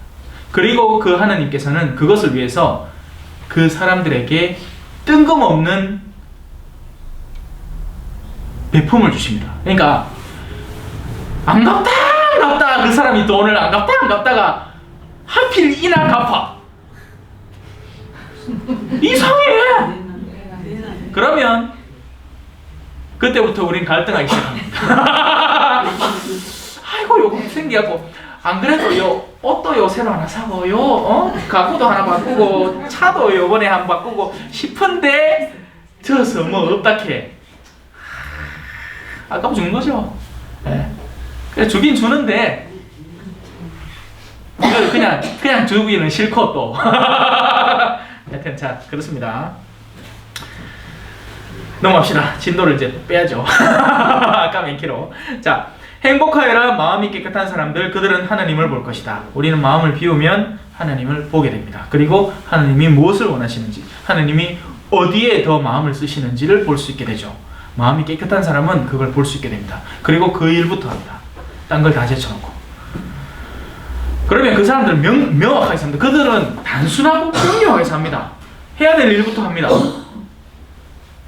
그리고 그 하나님께서는 그것을 위해서 그 사람들에게 뜬금없는 배품을 주십니다. 그러니까 안 갚다 그 사람이 돈을 안 갚다가 하필 이날 갚아. 이상해. 그러면 그때부터 우린 갈등하기 시작합니다. 아이고 요거 생기갖고 안 그래도 요 옷도 요 새로 하나 사고 요 가구도 하나 바꾸고 차도 요번에 한 바꾸고 싶은데 저서 뭐 없다케. 아까워 주는 거죠. 네. 그래 주긴 주는데 이걸 그냥 주기는 싫고 또. 하여튼 자 그렇습니다. 넘어갑시다. 진도를 이제 빼야죠. 아까 몇 킬로. 자, 행복하여라 마음이 깨끗한 사람들, 그들은 하나님을 볼 것이다. 우리는 마음을 비우면 하나님을 보게 됩니다. 그리고 하나님이 무엇을 원하시는지, 하나님이 어디에 더 마음을 쓰시는지를 볼 수 있게 되죠. 마음이 깨끗한 사람은 그걸 볼 수 있게 됩니다. 그리고 그 일부터 합니다. 딴 걸 다 제쳐놓고. 그러면 그 사람들은 명확하게 삽니다. 그들은 단순하고 명료하게 삽니다. 해야 될 일부터 합니다.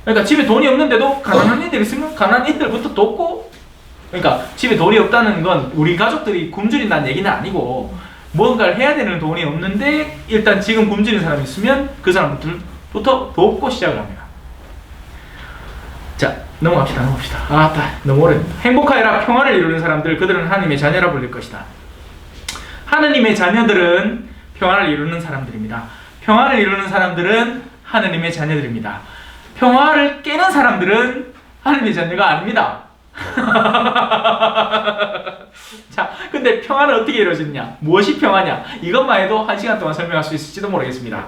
그러니까 집에 돈이 없는데도 가난한 이들이 있으면 가난한 이들부터 돕고, 그러니까 집에 돈이 없다는 건 우리 가족들이 굶주린다는 얘기는 아니고 뭔가를 해야 되는 돈이 없는데 일단 지금 굶주린 사람이 있으면 그 사람들부터 돕고 시작을 합니다. 자, 넘어갑시다. 너무 오래됐다. 행복하여라 평화를 이루는 사람들, 그들은 하나님의 자녀라 불릴 것이다. 하느님의 자녀들은 평화를 이루는 사람들입니다. 평화를 이루는 사람들은 하느님의 자녀들입니다. 평화를 깨는 사람들은 하느님의 자녀가 아닙니다. 자, 근데 평화는 어떻게 이루어지느냐? 무엇이 평화냐? 이것만 해도 1시간 동안 설명할 수 있을지도 모르겠습니다.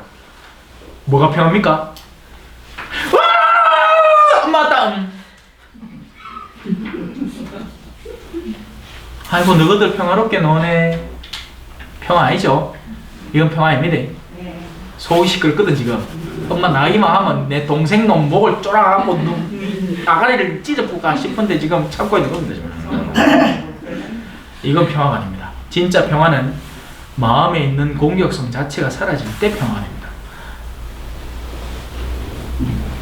뭐가 평화입니까? 와! 맞다! 아이고, 너희들 평화롭게 노네. 평화 아니죠? 이건 평화 아닙니다. 속이 시끄럽거든 지금. 엄마 나이만 하면 내 동생 놈 목을 쪼라하고 아가리를 찢어볼까 싶은데 지금 참고 있는 겁니다 지금. 이건 평화가 아닙니다. 진짜 평화는 마음에 있는 공격성 자체가 사라질 때 평화가 됩니다.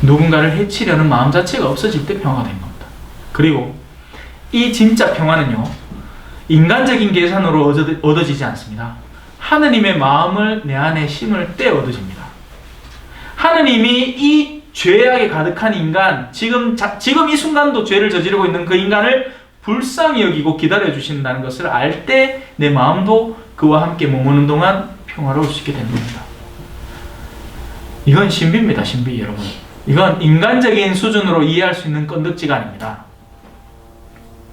누군가를 해치려는 마음 자체가 없어질 때 평화가 되는 겁니다. 그리고 이 진짜 평화는요, 인간적인 계산으로 얻어지지 않습니다. 하느님의 마음을 내 안에 심을 때 얻어집니다. 하느님이 이 죄악에 가득한 인간, 지금 이 순간도 죄를 저지르고 있는 그 인간을 불쌍히 여기고 기다려주신다는 것을 알 때 내 마음도 그와 함께 머무는 동안 평화로울 수 있게 되는 겁니다. 이건 신비입니다. 신비 여러분. 이건 인간적인 수준으로 이해할 수 있는 건덕지가 아닙니다.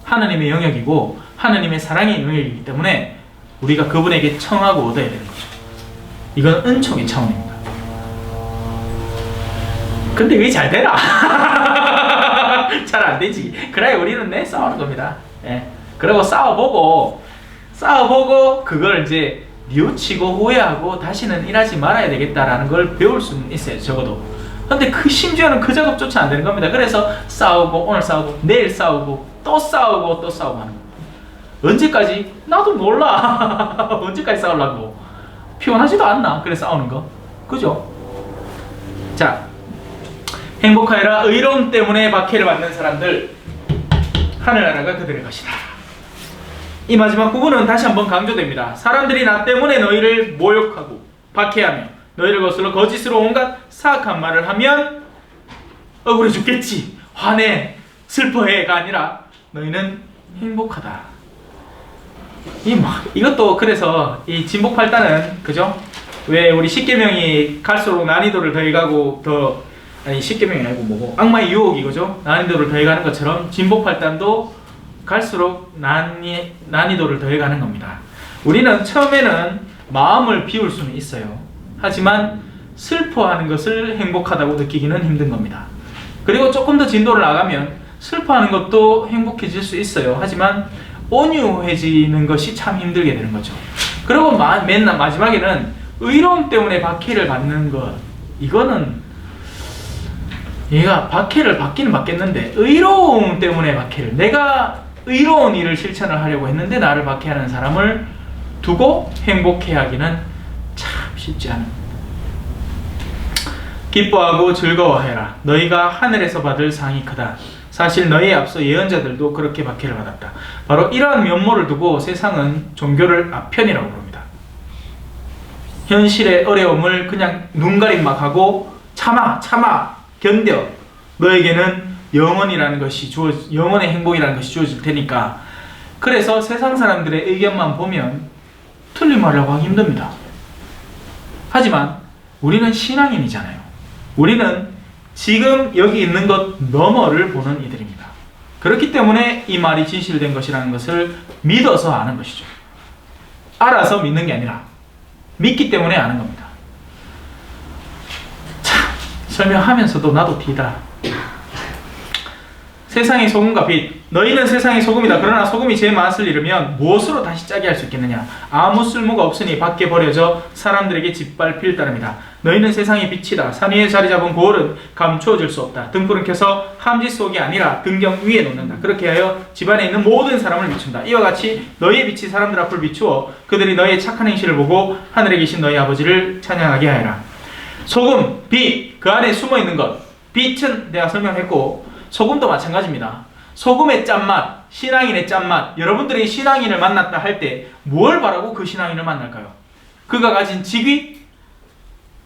하느님의 영역이고 하느님의 사랑의 영역이기 때문에 우리가 그분에게 청하고 얻어야 되는 거죠. 이건 은총의 차원입니다. 근데 왜 잘 되나? 잘 안 되지. 그래 우리는 싸우는 겁니다. 그리고 싸워보고 그걸 이제 뉘우치고 후회하고 다시는 일하지 말아야 되겠다라는 걸 배울 수는 있어요. 적어도. 근데 심지어는 그 작업조차 안 되는 겁니다. 그래서 싸우고 오늘 싸우고 내일 싸우고 또 싸우고 하는 겁니다. 언제까지? 나도 몰라. 언제까지 싸우려고? 피곤하지도 않나? 그래 싸우는 거. 그죠? 자, 행복하여라. 의로움 때문에 박해를 받는 사람들, 하늘나라가 그들의 것이다. 이 마지막 부분은 다시 한번 강조됩니다. 사람들이 나 때문에 너희를 모욕하고 박해하며 너희를 거슬러 거짓으로 온갖 사악한 말을 하면 억울해 죽겠지, 화내, 슬퍼해가 아니라 너희는 행복하다. 이것도 그래서 이 진복팔단은, 그죠? 왜 우리 십계명이 갈수록 난이도를 더해가고 십계명이 아니고 뭐고 악마의 유혹이, 그죠? 난이도를 더해가는 것처럼 진복팔단도 갈수록 난이도를 더해가는 겁니다. 우리는 처음에는 마음을 비울 수는 있어요. 하지만 슬퍼하는 것을 행복하다고 느끼기는 힘든 겁니다. 그리고 조금 더 진도를 나가면 슬퍼하는 것도 행복해질 수 있어요. 하지만 온유해지는 것이 참 힘들게 되는 거죠. 그리고 맨날 마지막에는 의로움 때문에 박해를 받는 것, 이거는 얘가 박해를 받기는 받겠는데 의로움 때문에 박해를, 내가 의로운 일을 실천을 하려고 했는데 나를 박해하는 사람을 두고 행복해하기는 참 쉽지 않은. 기뻐하고 즐거워해라. 너희가 하늘에서 받을 상이 크다. 사실 너희에 앞서 예언자들도 그렇게 박해를 받았다. 바로 이러한 면모를 두고 세상은 종교를 아편이라고 부릅니다. 현실의 어려움을 그냥 눈가림막 하고 참아 견뎌. 너에게는 영원의 행복이라는 것이 주어질 테니까. 그래서 세상 사람들의 의견만 보면 틀린 말이라고 하기 힘듭니다. 하지만 우리는 신앙인이잖아요. 우리는 지금 여기 있는 것 너머를 보는 이들입니다. 그렇기 때문에 이 말이 진실된 것이라는 것을 믿어서 아는 것이죠. 알아서 믿는 게 아니라 믿기 때문에 아는 겁니다. 참, 설명하면서도 나도 뒤다. 세상의 소금과 빛. 너희는 세상의 소금이다. 그러나 소금이 제 맛을 잃으면 무엇으로 다시 짜게 할 수 있겠느냐? 아무 쓸모가 없으니 밖에 버려져 사람들에게 짓밟힐 따름이다. 너희는 세상의 빛이다. 산 위에 자리 잡은 고을은 감추어질 수 없다. 등불은 켜서 함지 속이 아니라 등경 위에 놓는다. 그렇게 하여 집안에 있는 모든 사람을 비춘다. 이와 같이 너희의 빛이 사람들 앞을 비추어 그들이 너희의 착한 행실을 보고 하늘에 계신 너희 아버지를 찬양하게 하여라. 소금, 빛, 그 안에 숨어 있는 것. 빛은 내가 설명했고 소금도 마찬가지입니다. 소금의 짠맛, 신앙인의 짠맛. 여러분들이 신앙인을 만났다 할 때 뭘 바라고 그 신앙인을 만날까요? 그가 가진 직위?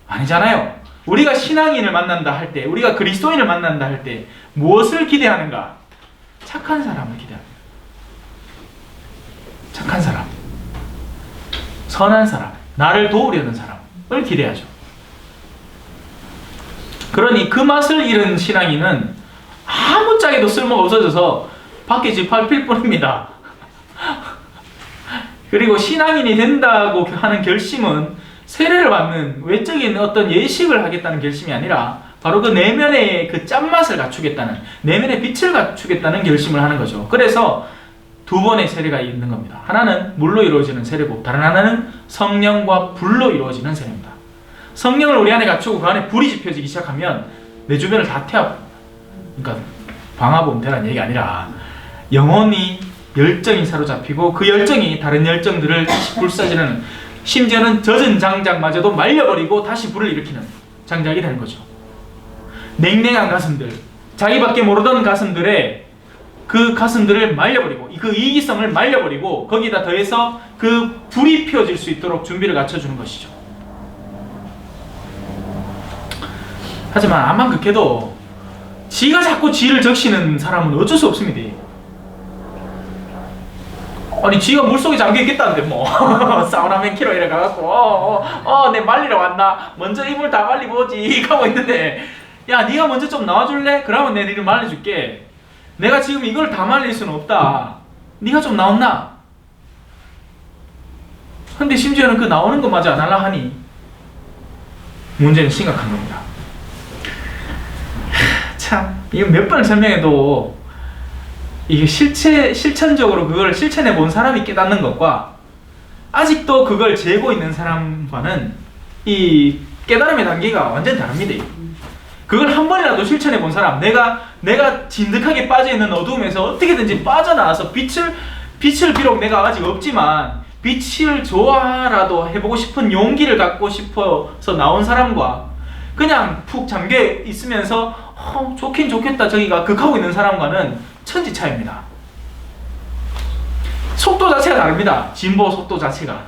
아니잖아요. 우리가 신앙인을 만난다 할 때, 우리가 그리스도인을 만난다 할 때 무엇을 기대하는가? 착한 사람을 기대합니다. 착한 사람, 선한 사람, 나를 도우려는 사람을 기대하죠. 그러니 그 맛을 잃은 신앙인은 아무짝에도 쓸모가 없어져서 밖에 짓밟힐 뿐입니다. 그리고 신앙인이 된다고 하는 결심은 세례를 받는 외적인 어떤 예식을 하겠다는 결심이 아니라 바로 그 내면의 그 짠맛을 갖추겠다는, 내면의 빛을 갖추겠다는 결심을 하는 거죠. 그래서 두 번의 세례가 있는 겁니다. 하나는 물로 이루어지는 세례고 다른 하나는 성령과 불로 이루어지는 세례입니다. 성령을 우리 안에 갖추고 그 안에 불이 지펴지기 시작하면 내 주변을 다 태워. 그러니까 방화범대라는 얘기가 아니라 영혼이 열정이 사로잡히고 그 열정이 다른 열정들을 다시 불사지르는, 심지어는 젖은 장작마저도 말려버리고 다시 불을 일으키는 장작이 되는 거죠. 냉랭한 가슴들, 자기밖에 모르던 가슴들의 그 가슴들을 말려버리고 그 이기성을 말려버리고 거기다 더해서 그 불이 피워질 수 있도록 준비를 갖춰주는 것이죠. 하지만 암만 그렇게도 지가 자꾸 지를 적시는 사람은 어쩔 수 없습니다. 아니 지가 물속에 잠겨있겠다는데 뭐 사우나맨 키로 이래 가갖고 내 말리러 왔나? 먼저 이불 다 말리보지 하고 있는데 야 네가 먼저 좀 나와줄래? 그러면 내가 니를 말려줄게. 내가 지금 이걸 다 말릴 수는 없다. 네가 좀 나왔나? 근데 심지어는 그 나오는 것마저 안 하려 하니 문제는 심각한 겁니다. 참 이거 몇 번을 설명해도 이게 실천적으로 그걸 실천해 본 사람이 깨닫는 것과 아직도 그걸 재고 있는 사람과는 이 깨달음의 단계가 완전히 다릅니다. 그걸 한 번이라도 실천해 본 사람, 내가 진득하게 빠져있는 어두움에서 어떻게든지 빠져나와서 빛을 비록 내가 아직 없지만 빛을 좋아라도 해보고 싶은 용기를 갖고 싶어서 나온 사람과 그냥 푹 잠겨 있으면서 좋긴 좋겠다 저기가 극하고 있는 사람과는 천지 차이입니다. 속도 자체가 다릅니다. 진보 속도 자체가.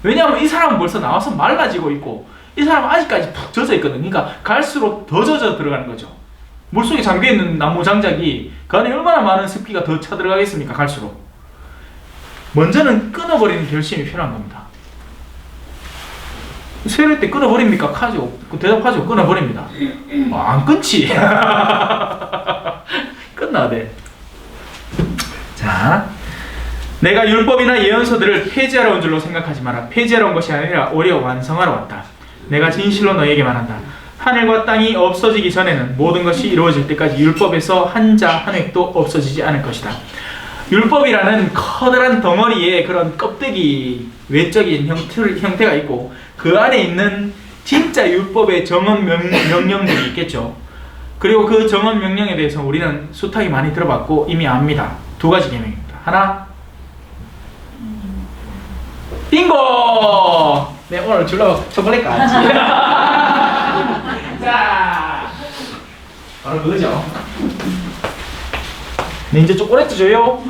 왜냐하면 이 사람은 벌써 나와서 맑아지고 있고 이 사람은 아직까지 푹 젖어 있거든. 그러니까 갈수록 더 젖어 들어가는 거죠. 물속에 잠겨있는 나무 장작이 그 안에 얼마나 많은 습기가 더 차 들어가겠습니까? 갈수록. 먼저는 끊어버리는 결심이 필요한 겁니다. 세례 때 끊어버립니까? 하죠. 대답하죠. 끊어버립니다. 안 끊지. 끝나야 돼. 자, 내가 율법이나 예언서들을 폐지하러 온 줄로 생각하지 마라. 폐지하러 온 것이 아니라 오히려 완성하러 왔다. 내가 진실로 너에게 말한다. 하늘과 땅이 없어지기 전에는 모든 것이 이루어질 때까지 율법에서 한 자 한 획도 없어지지 않을 것이다. 율법이라는 커다란 덩어리에 그런 껍데기 외적인 형태가 있고 그 안에 있는 진짜 율법의 정언 명령들이 있겠죠. 그리고 그 정언 명령에 대해서 우리는 수탁이 많이 들어봤고 이미 압니다. 두 가지 계명입니다. 하나, 빙고! 네, 오늘 주려고 초콜릿 까지. 자, 바로 그거죠. 네, 이제 초콜릿도 줘요.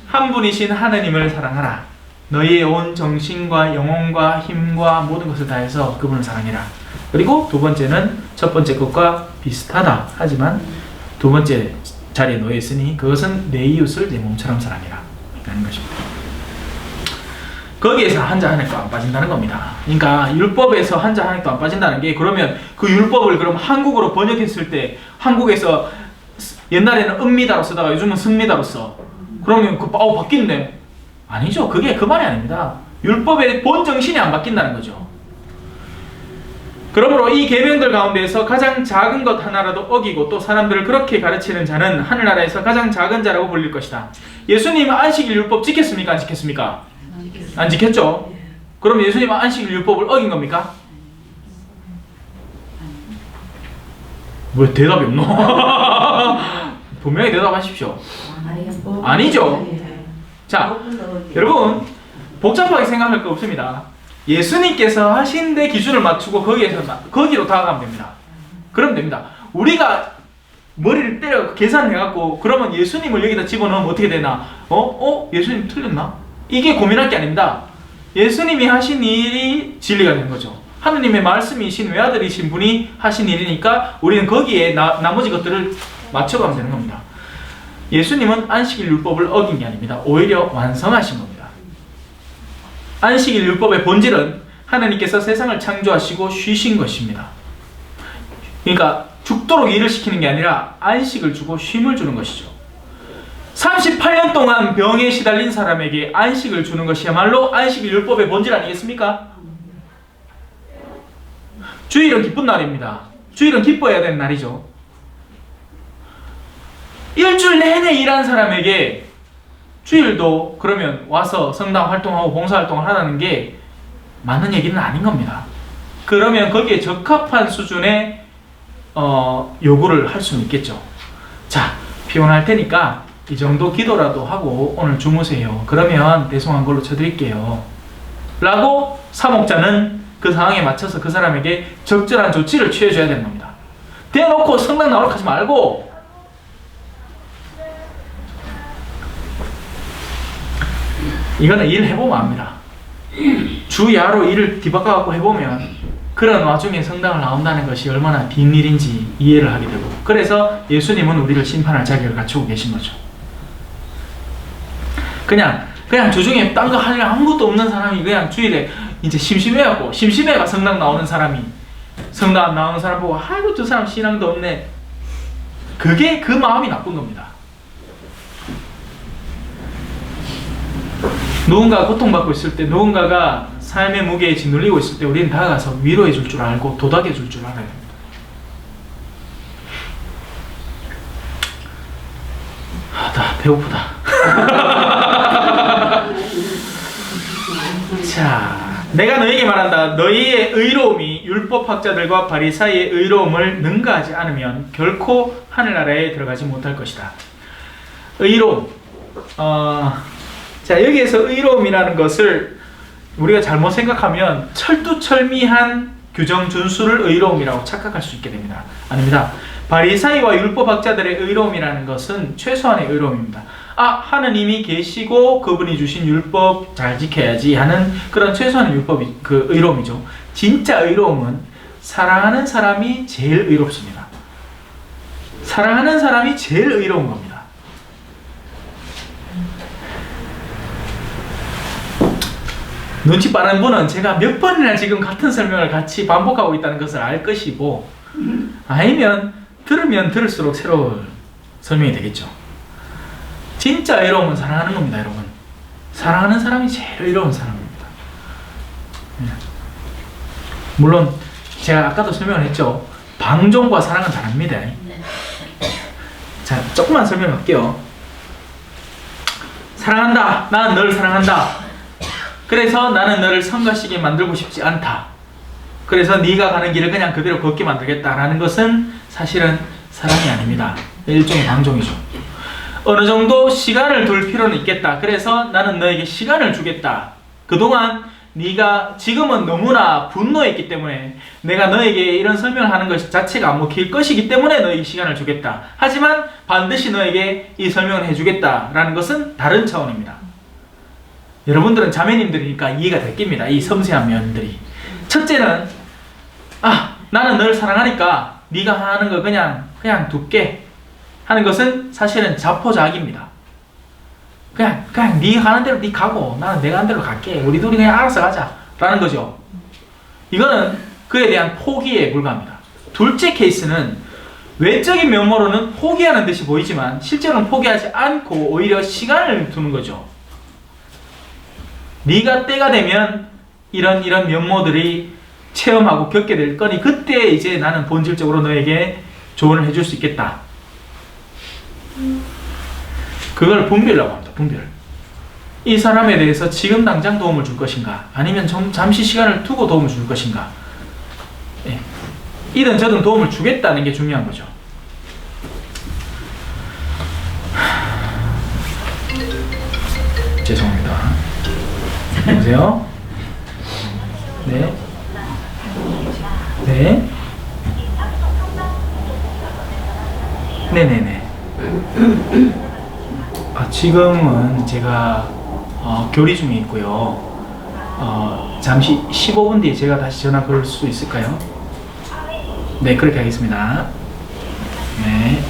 한 분이신 하느님을 사랑하라. 너희의 온 정신과 영혼과 힘과 모든 것을 다해서 그분을 사랑해라. 그리고 두 번째는 첫 번째 것과 비슷하다. 하지만 두 번째 자리에 놓여 있으니 그것은 내 이웃을 내 몸처럼 사랑해라. 라는 것입니다. 거기에서 한자 한 획도 안 빠진다는 겁니다. 그러니까 율법에서 한자 한 획도 안 빠진다는 게 그러면 그 율법을 그럼 한국어로 번역했을 때 한국에서 옛날에는 은미다로 쓰다가 요즘은 승미다로 써. 그러면 바뀌는데? 아니죠. 그게 그 말이 아닙니다. 율법의 본 정신이 안 바뀐다는 거죠. 그러므로 이 계명들 가운데에서 가장 작은 것 하나라도 어기고 또 사람들을 그렇게 가르치는 자는 하늘나라에서 가장 작은 자라고 불릴 것이다. 예수님은 안식일 율법 지켰습니까? 안 지켰습니까? 안 지켰죠? 그럼 예수님은 안식일 율법을 어긴 겁니까? 왜 대답이 없노? 분명히 대답하십시오. 아니죠. 자, 여러분 복잡하게 생각할 거 없습니다. 예수님께서 하신 데 기준을 맞추고 거기로 다가가면 됩니다. 그러면 됩니다. 우리가 머리를 때려 계산해갖고 그러면 예수님을 여기다 집어넣으면 어떻게 되나? 예수님 틀렸나? 이게 고민할 게 아닙니다. 예수님이 하신 일이 진리가 되는 거죠. 하느님의 말씀이신 외아들이신 분이 하신 일이니까 우리는 거기에 나머지 것들을 맞춰가면 되는 겁니다. 예수님은 안식일 율법을 어긴 게 아닙니다. 오히려 완성하신 겁니다. 안식일 율법의 본질은 하나님께서 세상을 창조하시고 쉬신 것입니다. 그러니까 죽도록 일을 시키는 게 아니라 안식을 주고 쉼을 주는 것이죠. 38년 동안 병에 시달린 사람에게 안식을 주는 것이야말로 안식일 율법의 본질 아니겠습니까? 주일은 기쁜 날입니다. 주일은 기뻐해야 되는 날이죠. 일주일 내내 일한 사람에게 주일도 그러면 와서 성당 활동하고 봉사활동을 하라는 게 맞는 얘기는 아닌 겁니다. 그러면 거기에 적합한 수준의 요구를 할 수는 있겠죠. 자, 피곤할 테니까 이 정도 기도라도 하고 오늘 주무세요. 그러면 대송한 걸로 쳐드릴게요. 라고 사목자는 그 상황에 맞춰서 그 사람에게 적절한 조치를 취해줘야 되는 겁니다. 대놓고 성당 나오러 가지 말고 이거는 일을 해보면 압니다. 주야로 일을 뒤바꿔갖고 해보면 그런 와중에 성당을 나온다는 것이 얼마나 빈일인지 이해를 하게 되고, 그래서 예수님은 우리를 심판할 자격을 갖추고 계신 거죠. 그냥 주중에 딴 거 할 일 아무것도 없는 사람이 그냥 주일에 이제 심심해가 성당 나오는 사람이 성당 안 나오는 사람 보고 아이고 저 사람 신앙도 없네. 그게 그 마음이 나쁜 겁니다. 누군가가 고통받고 있을 때, 누군가가 삶의 무게에 짓눌리고 있을 때 우리는 다가가서 위로해 줄 줄 알고 도닥여 줄 줄 알아야 됩니다. 나 배고프다. 자, 내가 너희에게 말한다. 너희의 의로움이 율법학자들과 바리사이의 의로움을 능가하지 않으면 결코 하늘나라에 들어가지 못할 것이다. 의로움. 자, 여기에서 의로움이라는 것을 우리가 잘못 생각하면 철두철미한 규정 준수를 의로움이라고 착각할 수 있게 됩니다. 아닙니다. 바리사이와 율법학자들의 의로움이라는 것은 최소한의 의로움입니다. 하느님이 계시고 그분이 주신 율법 잘 지켜야지 하는 그런 최소한의 율법이 그 의로움이죠. 진짜 의로움은 사랑하는 사람이 제일 의롭습니다. 사랑하는 사람이 제일 의로운 겁니다. 눈치 빠른 분은 제가 몇 번이나 지금 같은 설명을 같이 반복하고 있다는 것을 알 것이고, 아니면 들으면 들을수록 새로운 설명이 되겠죠. 진짜 의로움은 사랑하는 겁니다, 여러분. 사랑하는 사람이 제일 의로운 사람입니다. 물론 제가 아까도 설명을 했죠. 방종과 사랑은 다릅니다. 자, 조금만 설명할게요. 사랑한다. 나는 너를 사랑한다. 그래서 나는 너를 성가시게 만들고 싶지 않다. 그래서 네가 가는 길을 그냥 그대로 걷게 만들겠다라는 것은 사실은 사랑이 아닙니다. 일종의 방종이죠. 어느 정도 시간을 둘 필요는 있겠다. 그래서 나는 너에게 시간을 주겠다. 그동안 네가 지금은 너무나 분노했기 때문에 내가 너에게 이런 설명을 하는 것 자체가 안 먹힐 것이기 때문에 너에게 시간을 주겠다. 하지만 반드시 너에게 이 설명을 해주겠다라는 것은 다른 차원입니다. 여러분들은 자매님들이니까 이해가 될 겁니다. 이 섬세한 면들이. 첫째는 나는 너를 사랑하니까 네가 하는 거 그냥 둘게 하는 것은 사실은 자포자기입니다. 그냥 네가 가는 대로 네 가고 나는 내가 하는 대로 갈게. 우리 둘이 그냥 알아서 가자 라는 거죠. 이거는 그에 대한 포기에 불과합니다. 둘째 케이스는 외적인 면모로는 포기하는 듯이 보이지만 실제로는 포기하지 않고 오히려 시간을 두는 거죠. 네가 때가 되면 이런 면모들이 체험하고 겪게 될 거니 그때 이제 나는 본질적으로 너에게 조언을 해줄 수 있겠다. 그걸 분별이라고 합니다. 분별. 이 사람에 대해서 지금 당장 도움을 줄 것인가, 아니면 잠시 시간을 두고 도움을 줄 것인가. 예. 이든 저든 도움을 주겠다는 게 중요한 거죠. 죄송합니다. 여보세요? 네. 네. 네네네. 지금은 제가 교리 중에 있고요. 잠시 15분 뒤에 제가 다시 전화 걸 수 있을까요? 네, 그렇게 하겠습니다. 네.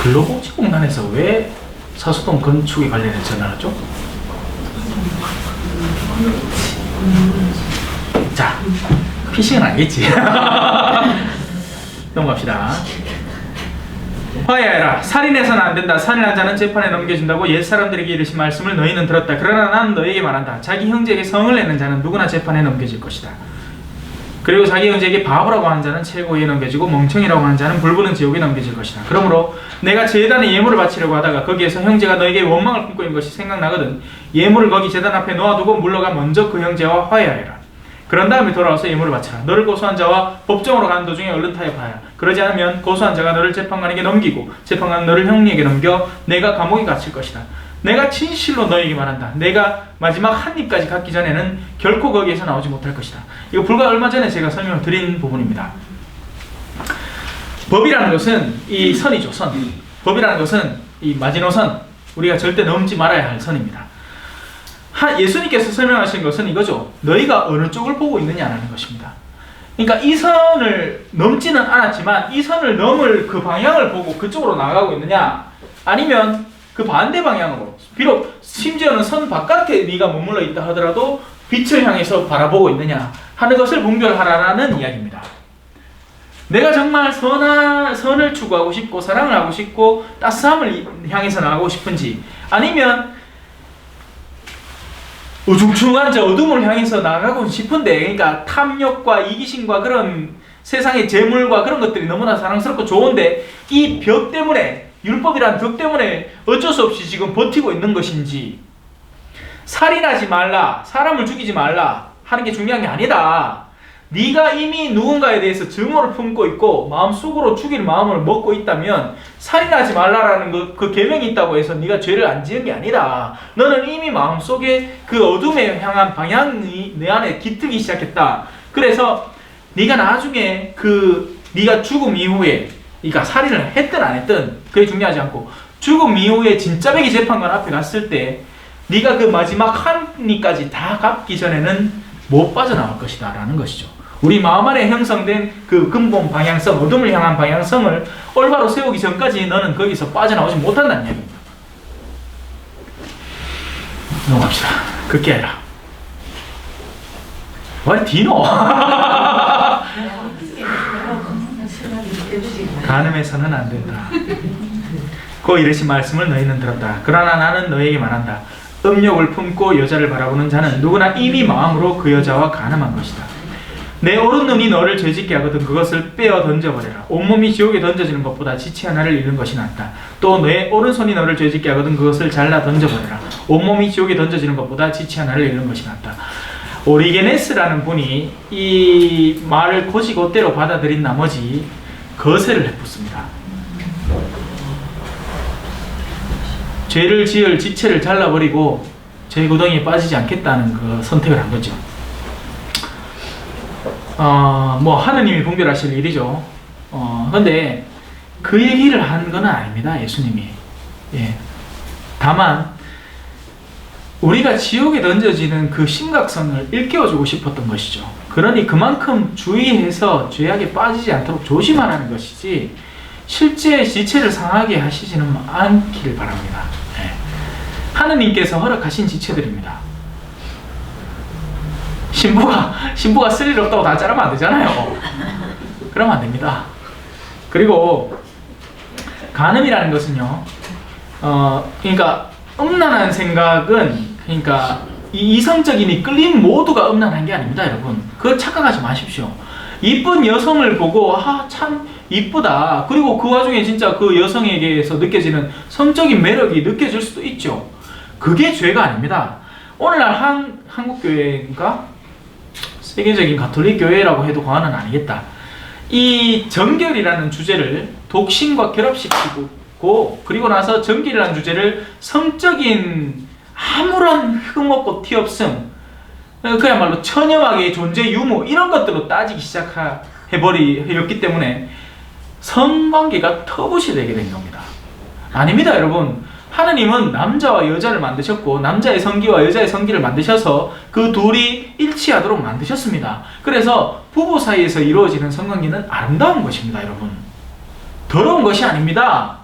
근로복지공단에서 왜 사수동 건축에 관련해서 전화를 했죠? 자, 피싱은 아니겠지. 넘어갑시다. 화해하라. 살인해서는 안 된다. 살인한 자는 재판에 넘겨진다고 옛 사람들에게 이르신 말씀을 너희는 들었다. 그러나 난 너희에게 말한다. 자기 형제에게 성을 내는 자는 누구나 재판에 넘겨질 것이다. 그리고 자기 형제에게 바보라고 하는 자는 최고에 넘겨지고 멍청이라고 하는 자는 불붙는 지옥에 넘겨질 것이다. 그러므로 내가 제단에 예물을 바치려고 하다가 거기에서 형제가 너에게 원망을 품고 있는 것이 생각나거든 예물을 거기 제단 앞에 놓아두고 물러가 먼저 그 형제와 화해하여라. 그런 다음에 돌아와서 예물을 바쳐라. 너를 고소한 자와 법정으로 가는 도중에 얼른 타협하여라. 그러지 않으면 고소한 자가 너를 재판관에게 넘기고 재판관은 너를 형리에게 넘겨 내가 감옥에 갇힐 것이다. 내가 진실로 너에게 말한다. 내가 마지막 한 입까지 갖기 전에는 결코 거기에서 나오지 못할 것이다. 이거 불과 얼마 전에 제가 설명을 드린 부분입니다. 법이라는 것은 이 선이죠. 선. 법이라는 것은 이 마지노선, 우리가 절대 넘지 말아야 할 선입니다. 예수님께서 설명하신 것은 이거죠. 너희가 어느 쪽을 보고 있느냐라는 것입니다. 그러니까 이 선을 넘지는 않았지만 이 선을 넘을 그 방향을 보고 그쪽으로 나가고 있느냐, 아니면 그 반대 방향으로, 비록 심지어는 선 바깥에 네가 머물러 있다 하더라도 빛을 향해서 바라보고 있느냐 하는 것을 분별하라는 이야기입니다. 내가 정말 선을 추구하고 싶고 사랑을 하고 싶고 따스함을 향해서 나가고 싶은지, 아니면 우중충한 저 어둠을 향해서 나가고 싶은데, 그러니까 탐욕과 이기심과 그런 세상의 재물과 그런 것들이 너무나 사랑스럽고 좋은데 이 벽 때문에, 율법이란 벽 때문에 어쩔 수 없이 지금 버티고 있는 것인지, 살인하지 말라, 사람을 죽이지 말라 하는 게 중요한 게 아니다. 네가 이미 누군가에 대해서 증오를 품고 있고 마음속으로 죽일 마음을 먹고 있다면 살인하지 말라라는 그 계명이 있다고 해서 네가 죄를 안 지은 게 아니다. 너는 이미 마음속에 그 어둠에 향한 방향이 내 안에 깃들기 시작했다. 그래서 네가 나중에 네가 죽음 이후에, 그러니까 살인을 했든 안 했든 그게 중요하지 않고, 죽음 이후에 진짜 배기 재판관 앞에 갔을 때 네가 그 마지막 한 입까지 다 갚기 전에는 못 빠져나올 것이다 라는 것이죠. 우리 마음 안에 형성된 그 근본 방향성, 어둠을 향한 방향성을 올바로 세우기 전까지 너는 거기서 빠져나오지 못한다는 얘기입니다. 넘어갑시다. 그게 아니라 왜 디노? 간음해서는 안 된다. 고 이르신 말씀을 너희는 들었다. 그러나 나는 너희에게 말한다. 음욕을 품고 여자를 바라보는 자는 누구나 이미 마음으로 그 여자와 간음한 것이다. 내 오른눈이 너를 죄짓게 하거든 그것을 빼어 던져버려라. 온몸이 지옥에 던져지는 것보다 지체 하나를 잃는 것이 낫다. 또 내 오른손이 너를 죄짓게 하거든 그것을 잘라 던져버려라. 온몸이 지옥에 던져지는 것보다 지체 하나를 잃는 것이 낫다. 오리게네스라는 분이 이 말을 곧이곧대로 받아들인 나머지 거세를 해붓습니다. 죄를 지을 지체를 잘라버리고 죄 구덩이에 빠지지 않겠다는 그 선택을 한 거죠. 하느님이 분별하실 일이죠. 근데 그 얘기를 한 건 아닙니다, 예수님이. 예. 다만 우리가 지옥에 던져지는 그 심각성을 일깨워주고 싶었던 것이죠. 그러니 그만큼 주의해서 죄악에 빠지지 않도록 조심하라는 것이지, 실제 지체를 상하게 하시지는 않기를 바랍니다. 예. 하느님께서 허락하신 지체들입니다. 신부가 쓸 일 없다고 다 자르면 안 되잖아요. 그러면 안 됩니다. 그리고 간음이라는 것은요, 그러니까 음란한 생각은, 그러니까 이 이성적인 끌림 모두가 음란한 게 아닙니다, 여러분. 그걸 착각하지 마십시오. 이쁜 여성을 보고 참 이쁘다. 그리고 그 와중에 진짜 그 여성에게서 느껴지는 성적인 매력이 느껴질 수도 있죠. 그게 죄가 아닙니다. 오늘날 한국 교회가 세계적인 가톨릭 교회라고 해도 과언은 아니겠다. 이 정결이라는 주제를 독신과 결합시키고 그리고 나서 정결이라는 주제를 성적인 아무런 흠없고 티없음, 그야말로 처녀막의 존재 유무 이런 것들로 따지기 시작해버렸기 때문에 성관계가 터부시 되게 된 겁니다. 아닙니다, 여러분. 하느님은 남자와 여자를 만드셨고 남자의 성기와 여자의 성기를 만드셔서 그 둘이 일치하도록 만드셨습니다. 그래서 부부 사이에서 이루어지는 성관계는 아름다운 것입니다, 여러분. 더러운 것이 아닙니다.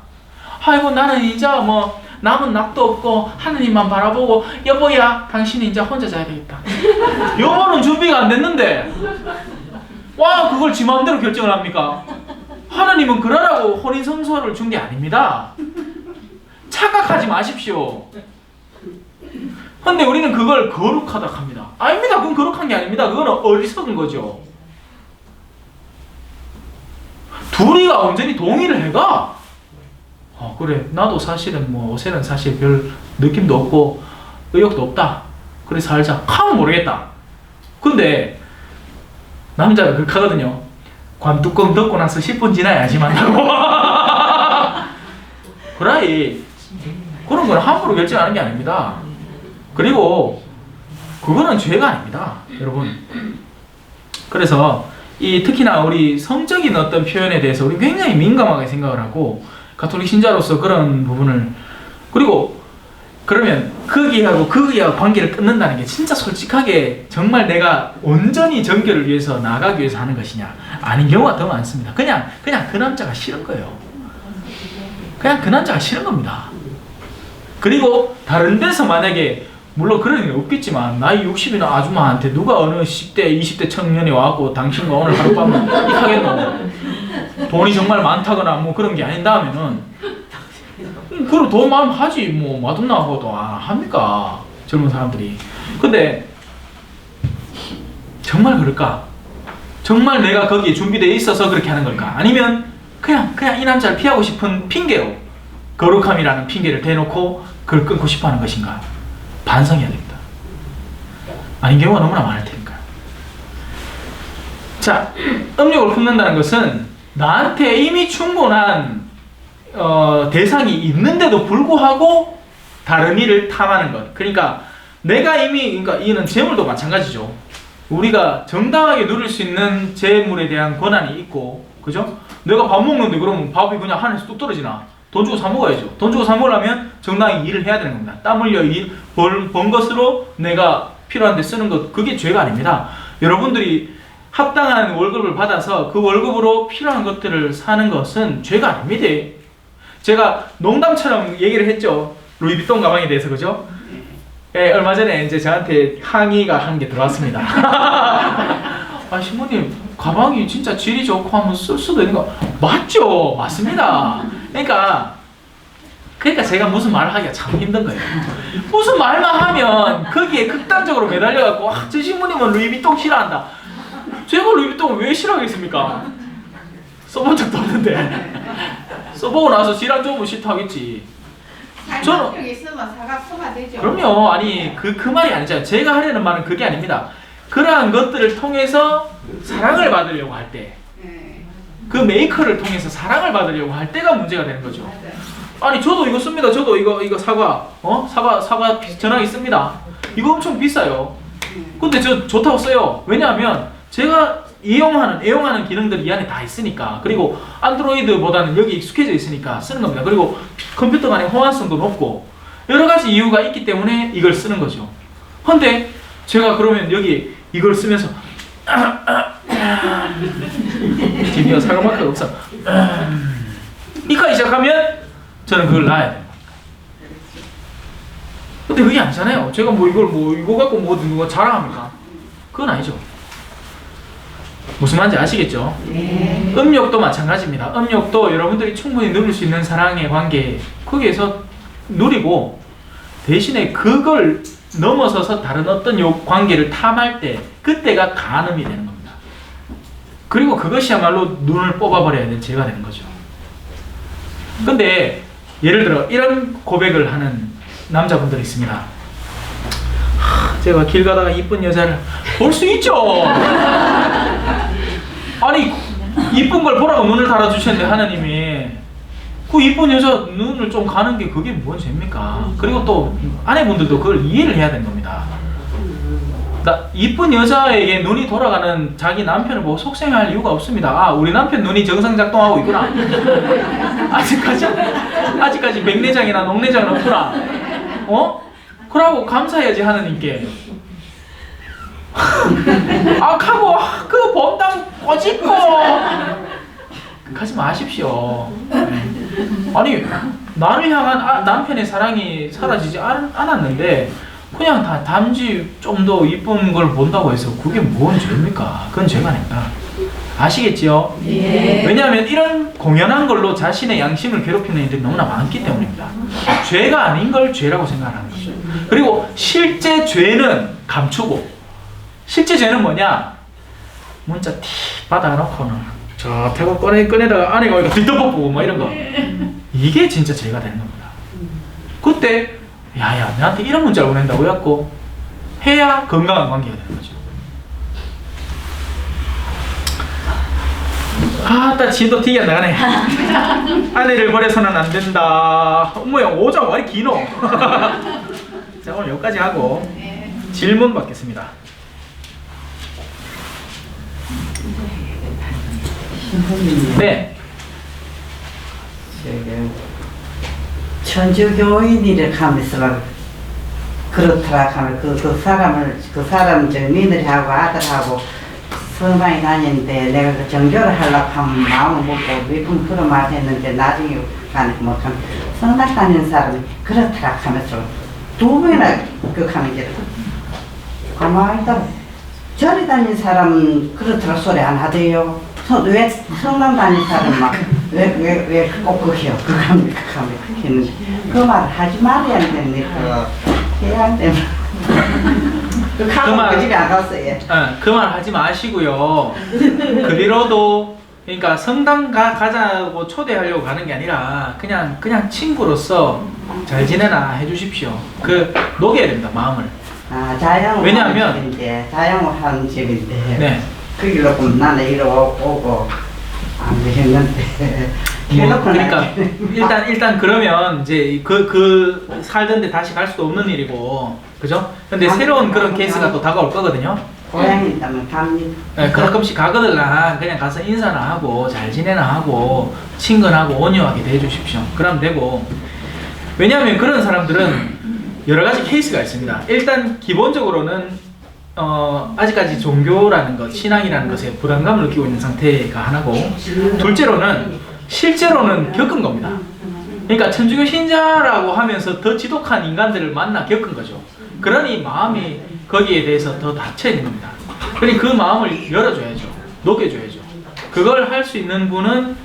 아이고 나는 이제 뭐 남은 낙도 없고 하느님만 바라보고 여보야 당신이 이제 혼자 자야 되겠다. 여보는 준비가 안 됐는데 와 그걸 지 마음대로 결정을 합니까? 하느님은 그러라고 혼인성소를 준 게 아닙니다. 착각하지 마십시오. 근데 우리는 그걸 거룩하다 합니다. 아닙니다. 그건 거룩한 게 아닙니다. 그건 어리석은 거죠. 둘이가 온전히 동의를 해가 그래 나도 사실은 뭐 옷에는 사실 별 느낌도 없고 의욕도 없다. 그래 살자 하면 모르겠다. 근데 남자가 그렇게 하거든요. 관뚜껑 덮고 나서 10분 지나야지 만나고 그라이 그런 건 함부로 결정하는 게 아닙니다. 그리고 그거는 죄가 아닙니다, 여러분. 그래서 특히나 우리 성적인 어떤 표현에 대해서 우리 굉장히 민감하게 생각을 하고 가톨릭 신자로서 그런 부분을 그리고 그러면 거기하고 관계를 끊는다는 게 진짜 솔직하게 정말 내가 온전히 정결을 위해서 나아가기 위해서 하는 것이냐 아닌 경우가 더 많습니다. 그냥 그 남자가 싫은 거예요. 그냥 그 남자가 싫은 겁니다. 그리고 다른 데서 만약에 물론 그런 일은 없겠지만 나이 60이나 아줌마한테 누가 어느 10대 20대 청년이 와갖고 당신과 오늘 하룻밤을 하겠노 돈이 정말 많다거나 뭐 그런 게 아닌다면은 그럼 돈 많으면 하지 뭐 맛없나고도 합니까 젊은 사람들이. 근데 정말 그럴까? 정말 내가 거기에 준비되어 있어서 그렇게 하는 걸까? 아니면 그냥 이 남자를 피하고 싶은 핑계로 거룩함이라는 핑계를 대놓고 그걸 끊고 싶어 하는 것인가? 반성해야 됩니다. 아닌 경우가 너무나 많을 테니까요. 자, 음욕을 품는다는 것은 나한테 이미 충분한 대상이 있는데도 불구하고 다른 이를 탐하는 것. 그러니까 내가 이미 이는 재물도 마찬가지죠. 우리가 정당하게 누릴 수 있는 재물에 대한 권한이 있고, 그죠? 내가 밥 먹는데 그러면 밥이 그냥 하늘에서 뚝 떨어지나? 돈 주고 사 먹어야죠. 돈 주고 사 먹으려면 정당히 일을 해야 되는 겁니다. 땀 흘려 번 것으로 내가 필요한 데 쓰는 것, 그게 죄가 아닙니다. 여러분들이 합당한 월급을 받아서 그 월급으로 필요한 것들을 사는 것은 죄가 아닙니다. 제가 농담처럼 얘기를 했죠. 루이비통 가방에 대해서, 그죠? 예, 얼마 전에 이제 저한테 항의가 한 게 들어왔습니다. 아, 신부님, 가방이 진짜 질이 좋고 하면 쓸 수도 있는 거 맞죠? 맞습니다. 그러니까 제가 무슨 말을 하기가 참 힘든 거예요. 무슨 말만 하면 거기에 극단적으로 매달려갖고 저 신부님은 루이비통 싫어한다. 제가 루이비통을 왜 싫어하겠습니까? 써본 적도 없는데. 써보고 나서 질환 좋으면 싫다겠지. 저는 있으면 사가 되죠. 그럼요. 아니 그 말이 아니잖아요. 제가 하려는 말은 그게 아닙니다. 그러한 것들을 통해서 사랑을 받으려고 할 때, 그 메이커를 통해서 사랑을 받으려고 할 때가 문제가 되는 거죠. 아니 저도 이거 씁니다. 저도 이거 사과 전화기 씁니다. 이거 엄청 비싸요. 근데 저 좋다고 써요. 왜냐하면 제가 애용하는 기능들이 이 안에 다 있으니까. 그리고 안드로이드보다는 여기 익숙해져 있으니까 쓰는 겁니다. 그리고 컴퓨터 간의 호환성도 높고 여러 가지 이유가 있기 때문에 이걸 쓰는 거죠. 근데 제가 그러면 여기 이걸 쓰면서 드디어 사과마크가 없어 이까지 시작하면 저는 그걸 놔야 돼요. 근데 그게 아니잖아요. 제가 이거 갖고 누가 자랑합니까? 그건 아니죠. 무슨 말인지 아시겠죠? 네. 음욕도 마찬가지입니다. 음욕도 여러분들이 충분히 누릴 수 있는 사랑의 관계 거기에서 누리고 대신에 그걸 넘어서서 다른 어떤 관계를 탐할 때 그때가 간음이 되는 겁니다. 그리고 그것이야말로 눈을 뽑아버려야 될 죄가 되는 거죠. 근데 예를 들어 이런 고백을 하는 남자분들이 있습니다. 제가 길 가다가 이쁜 여자를 볼 수 있죠. 아니 이쁜 걸 보라고 눈을 달아주셨는데 하나님이 그 이쁜 여자 눈을 좀 가는 게 그게 뭔 죄입니까? 그리고 또 아내분들도 그걸 이해를 해야 되는 겁니다. 이쁜 여자에게 눈이 돌아가는 자기 남편을 보고 속상할 이유가 없습니다. 아, 우리 남편 눈이 정상 작동하고 있구나. 아직까지 백내장이나 녹내장은 없구나. 그러고 감사해야지 하느님께. 하고 그 본당 꼬집고 가지 마십시오. 아니 나를 향한 남편의 사랑이 사라지지 않았는데 그냥 다 단지 좀 더 이쁜 걸 본다고 해서 그게 뭔 죄입니까? 그건 죄가 아닙니다. 아시겠지요? 예. 왜냐하면 이런 공연한 걸로 자신의 양심을 괴롭히는 일들이 너무나 많기 때문입니다. 죄가 아닌 걸 죄라고 생각하는 거죠. 그리고 실제 죄는 감추고, 실제 죄는 뭐냐? 문자 티 받아놓고는 저 태고 꺼내다가 아내가 오니까 뒤덮어보고 뭐 이런 거. 이게 진짜 죄가 되는 겁니다. 그때 야야 나한테 이런 문자를 보낸다고 해갖고 해야 건강한 관계가 되는 거죠. 딱 지도 튀겨 나가네. 아내를 버려서는 안 된다. 어머야 5장 왜 이렇게 기노? 자 오늘 여기까지 하고 질문 받겠습니다. 네. 천주교인이라 하면서 그렇더라 하면 그 사람 저 며느리하고 아들하고 성당에 다니는데 내가 그 정교를 하려고 하면 마음을 먹고 몇번 그런 말 했는데 나중에 가니까 못하면 성당 다니는 사람이 그렇더라 하면서 두 번이나 그 하는 게 가만히 있다 절에 다니는 사람은 그렇더라 소리 안 하대요. 왜 성당 다니는 사람 왜 꼭 그게요? 그거 합니까? 했는데 그 말을 하지 말아야 되는데 해야 안 되면 그 집에 안 갔어요. 그 말 하지 마시고요. 그리로도 그러니까 성당 가자고 초대하려고 가는 게 아니라 그냥 친구로서 잘 지내나 해주십시오. 그 녹여야 됩니다 마음을. 자영을 왜냐하면 하는 집인데 자영을 하는 집인데 네. 그 길로 보면 나는 이리 오고 안 되겠는데 그러니까 일단 그러면 이제 그 살던데 다시 갈 수도 없는 일이고 그죠? 근데 새로운 그런 케이스가 또 다가올 거거든요. 고향이 있다면 갑니다. 네, 가끔씩 가거들라 그냥 가서 인사나 하고 잘 지내나 하고 친근하고 온유하게 대해주십시오. 그러면 되고. 왜냐하면 그런 사람들은 여러 가지 케이스가 있습니다. 일단 기본적으로는 아직까지 종교라는 것, 신앙이라는 것에 부담감을 느끼고 있는 상태가 하나고, 둘째로는 실제로는 겪은 겁니다. 그러니까 천주교 신자라고 하면서 더 지독한 인간들을 만나 겪은 거죠. 그러니 마음이 거기에 대해서 더 닫혀 있는 겁니다. 그러니 그 마음을 열어줘야죠. 녹여줘야죠. 그걸 할 수 있는 분은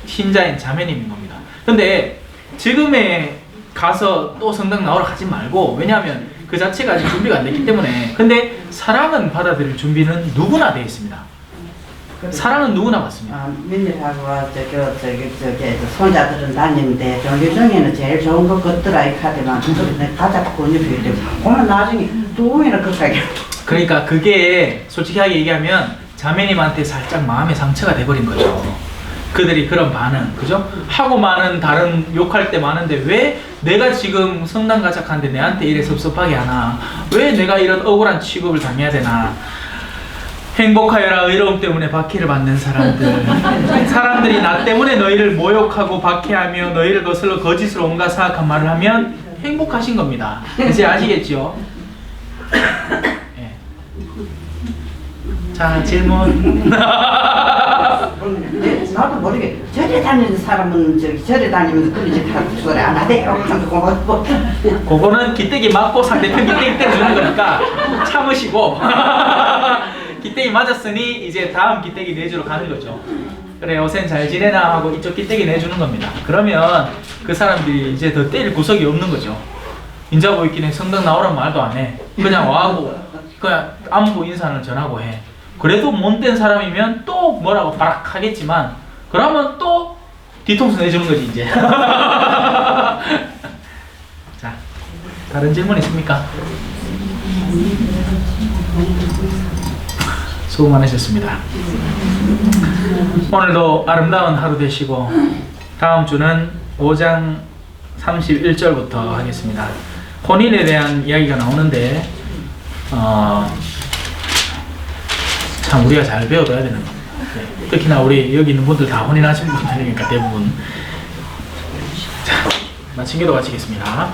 신자인 자매님인 겁니다. 근데 지금에 가서 또 성당 나오러 가지 말고, 왜냐하면 그 자체가 아직 준비가 안 됐기 때문에. 근데 사랑은 받아들일 준비는 누구나 되어 있습니다. 사랑은 누구나 받습니다. 민들하고 저기 손자들은 다니는데 종교 중에는 제일 좋은 거 걷더라 이 카드만 가자 권유표일 때 오늘 나중에 두 번이나 그까지. 그러니까 그게 솔직하게 얘기하면 자매님한테 살짝 마음의 상처가 돼버린 거죠. 그들이 그런 반응, 그죠? 하고 많은 다른 욕할 때 많은데 왜 내가 지금 성당 가작하는데 내한테 이래 섭섭하게 하나? 왜 내가 이런 억울한 취급을 당해야 되나? 행복하여라 의로움 때문에 박해를 받는 사람들, 사람들이 나 때문에 너희를 모욕하고 박해하며 너희를 거슬러 거짓으로 온갖 사악한 말을 하면 행복하신 겁니다. 이제 아시겠죠? 네. 자, 질문. 나도 모르게 절에 다니는 사람은 절에 다니면서 그런 짓 하고 소리 안 하대요. 그거는 기대기 맞고 상대편 기대기 때려주는 거니까 참으시고 기대기 맞았으니 이제 다음 기대기 내주러 가는 거죠. 그래 요샌 잘 지내나 하고 이쪽 기대기 내주는 겁니다. 그러면 그 사람들이 이제 더 때릴 구석이 없는 거죠. 인자고 있기는 성당 나오란 말도 안 해. 그냥 와하고 그냥 안부 인사는 전하고 해. 그래도 못된 사람이면 또 뭐라고 바락 하겠지만 그러면 또 뒤통수 내주는 거지 이제. 자, 다른 질문 있습니까? 수고 많으셨습니다. 오늘도 아름다운 하루 되시고 다음 주는 5장 31절부터 하겠습니다. 혼인에 대한 이야기가 나오는데 참 우리가 잘 배워둬야 되는 겁니다. 네. 특히나 우리 여기 있는 분들 다 혼인하신 분들이니까 대부분. 자, 마친 기도 마치겠습니다.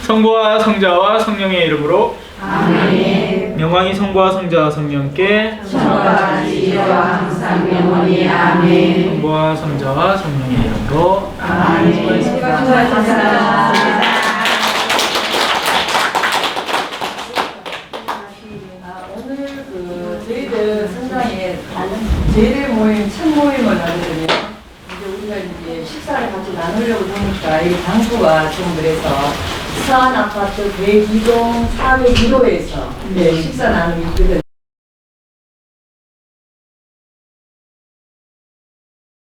성부와 성자와 성령의 이름으로 아멘. 영광이 성부와 성자와 성령께 처와 지혜와 항상 영원히 아멘. 성부와 성자와 성령의 이름으로 아멘. 수고하셨습니다. 오늘 저희들 성당에 제일 모임, 첫 모임을 하거든요. 이제 우리가 이제 식사를 같이 나누려고 하니까 이 장소가 좀 그래서 서안 아파트 대기동 402호에서 식사 나누기 있거든요.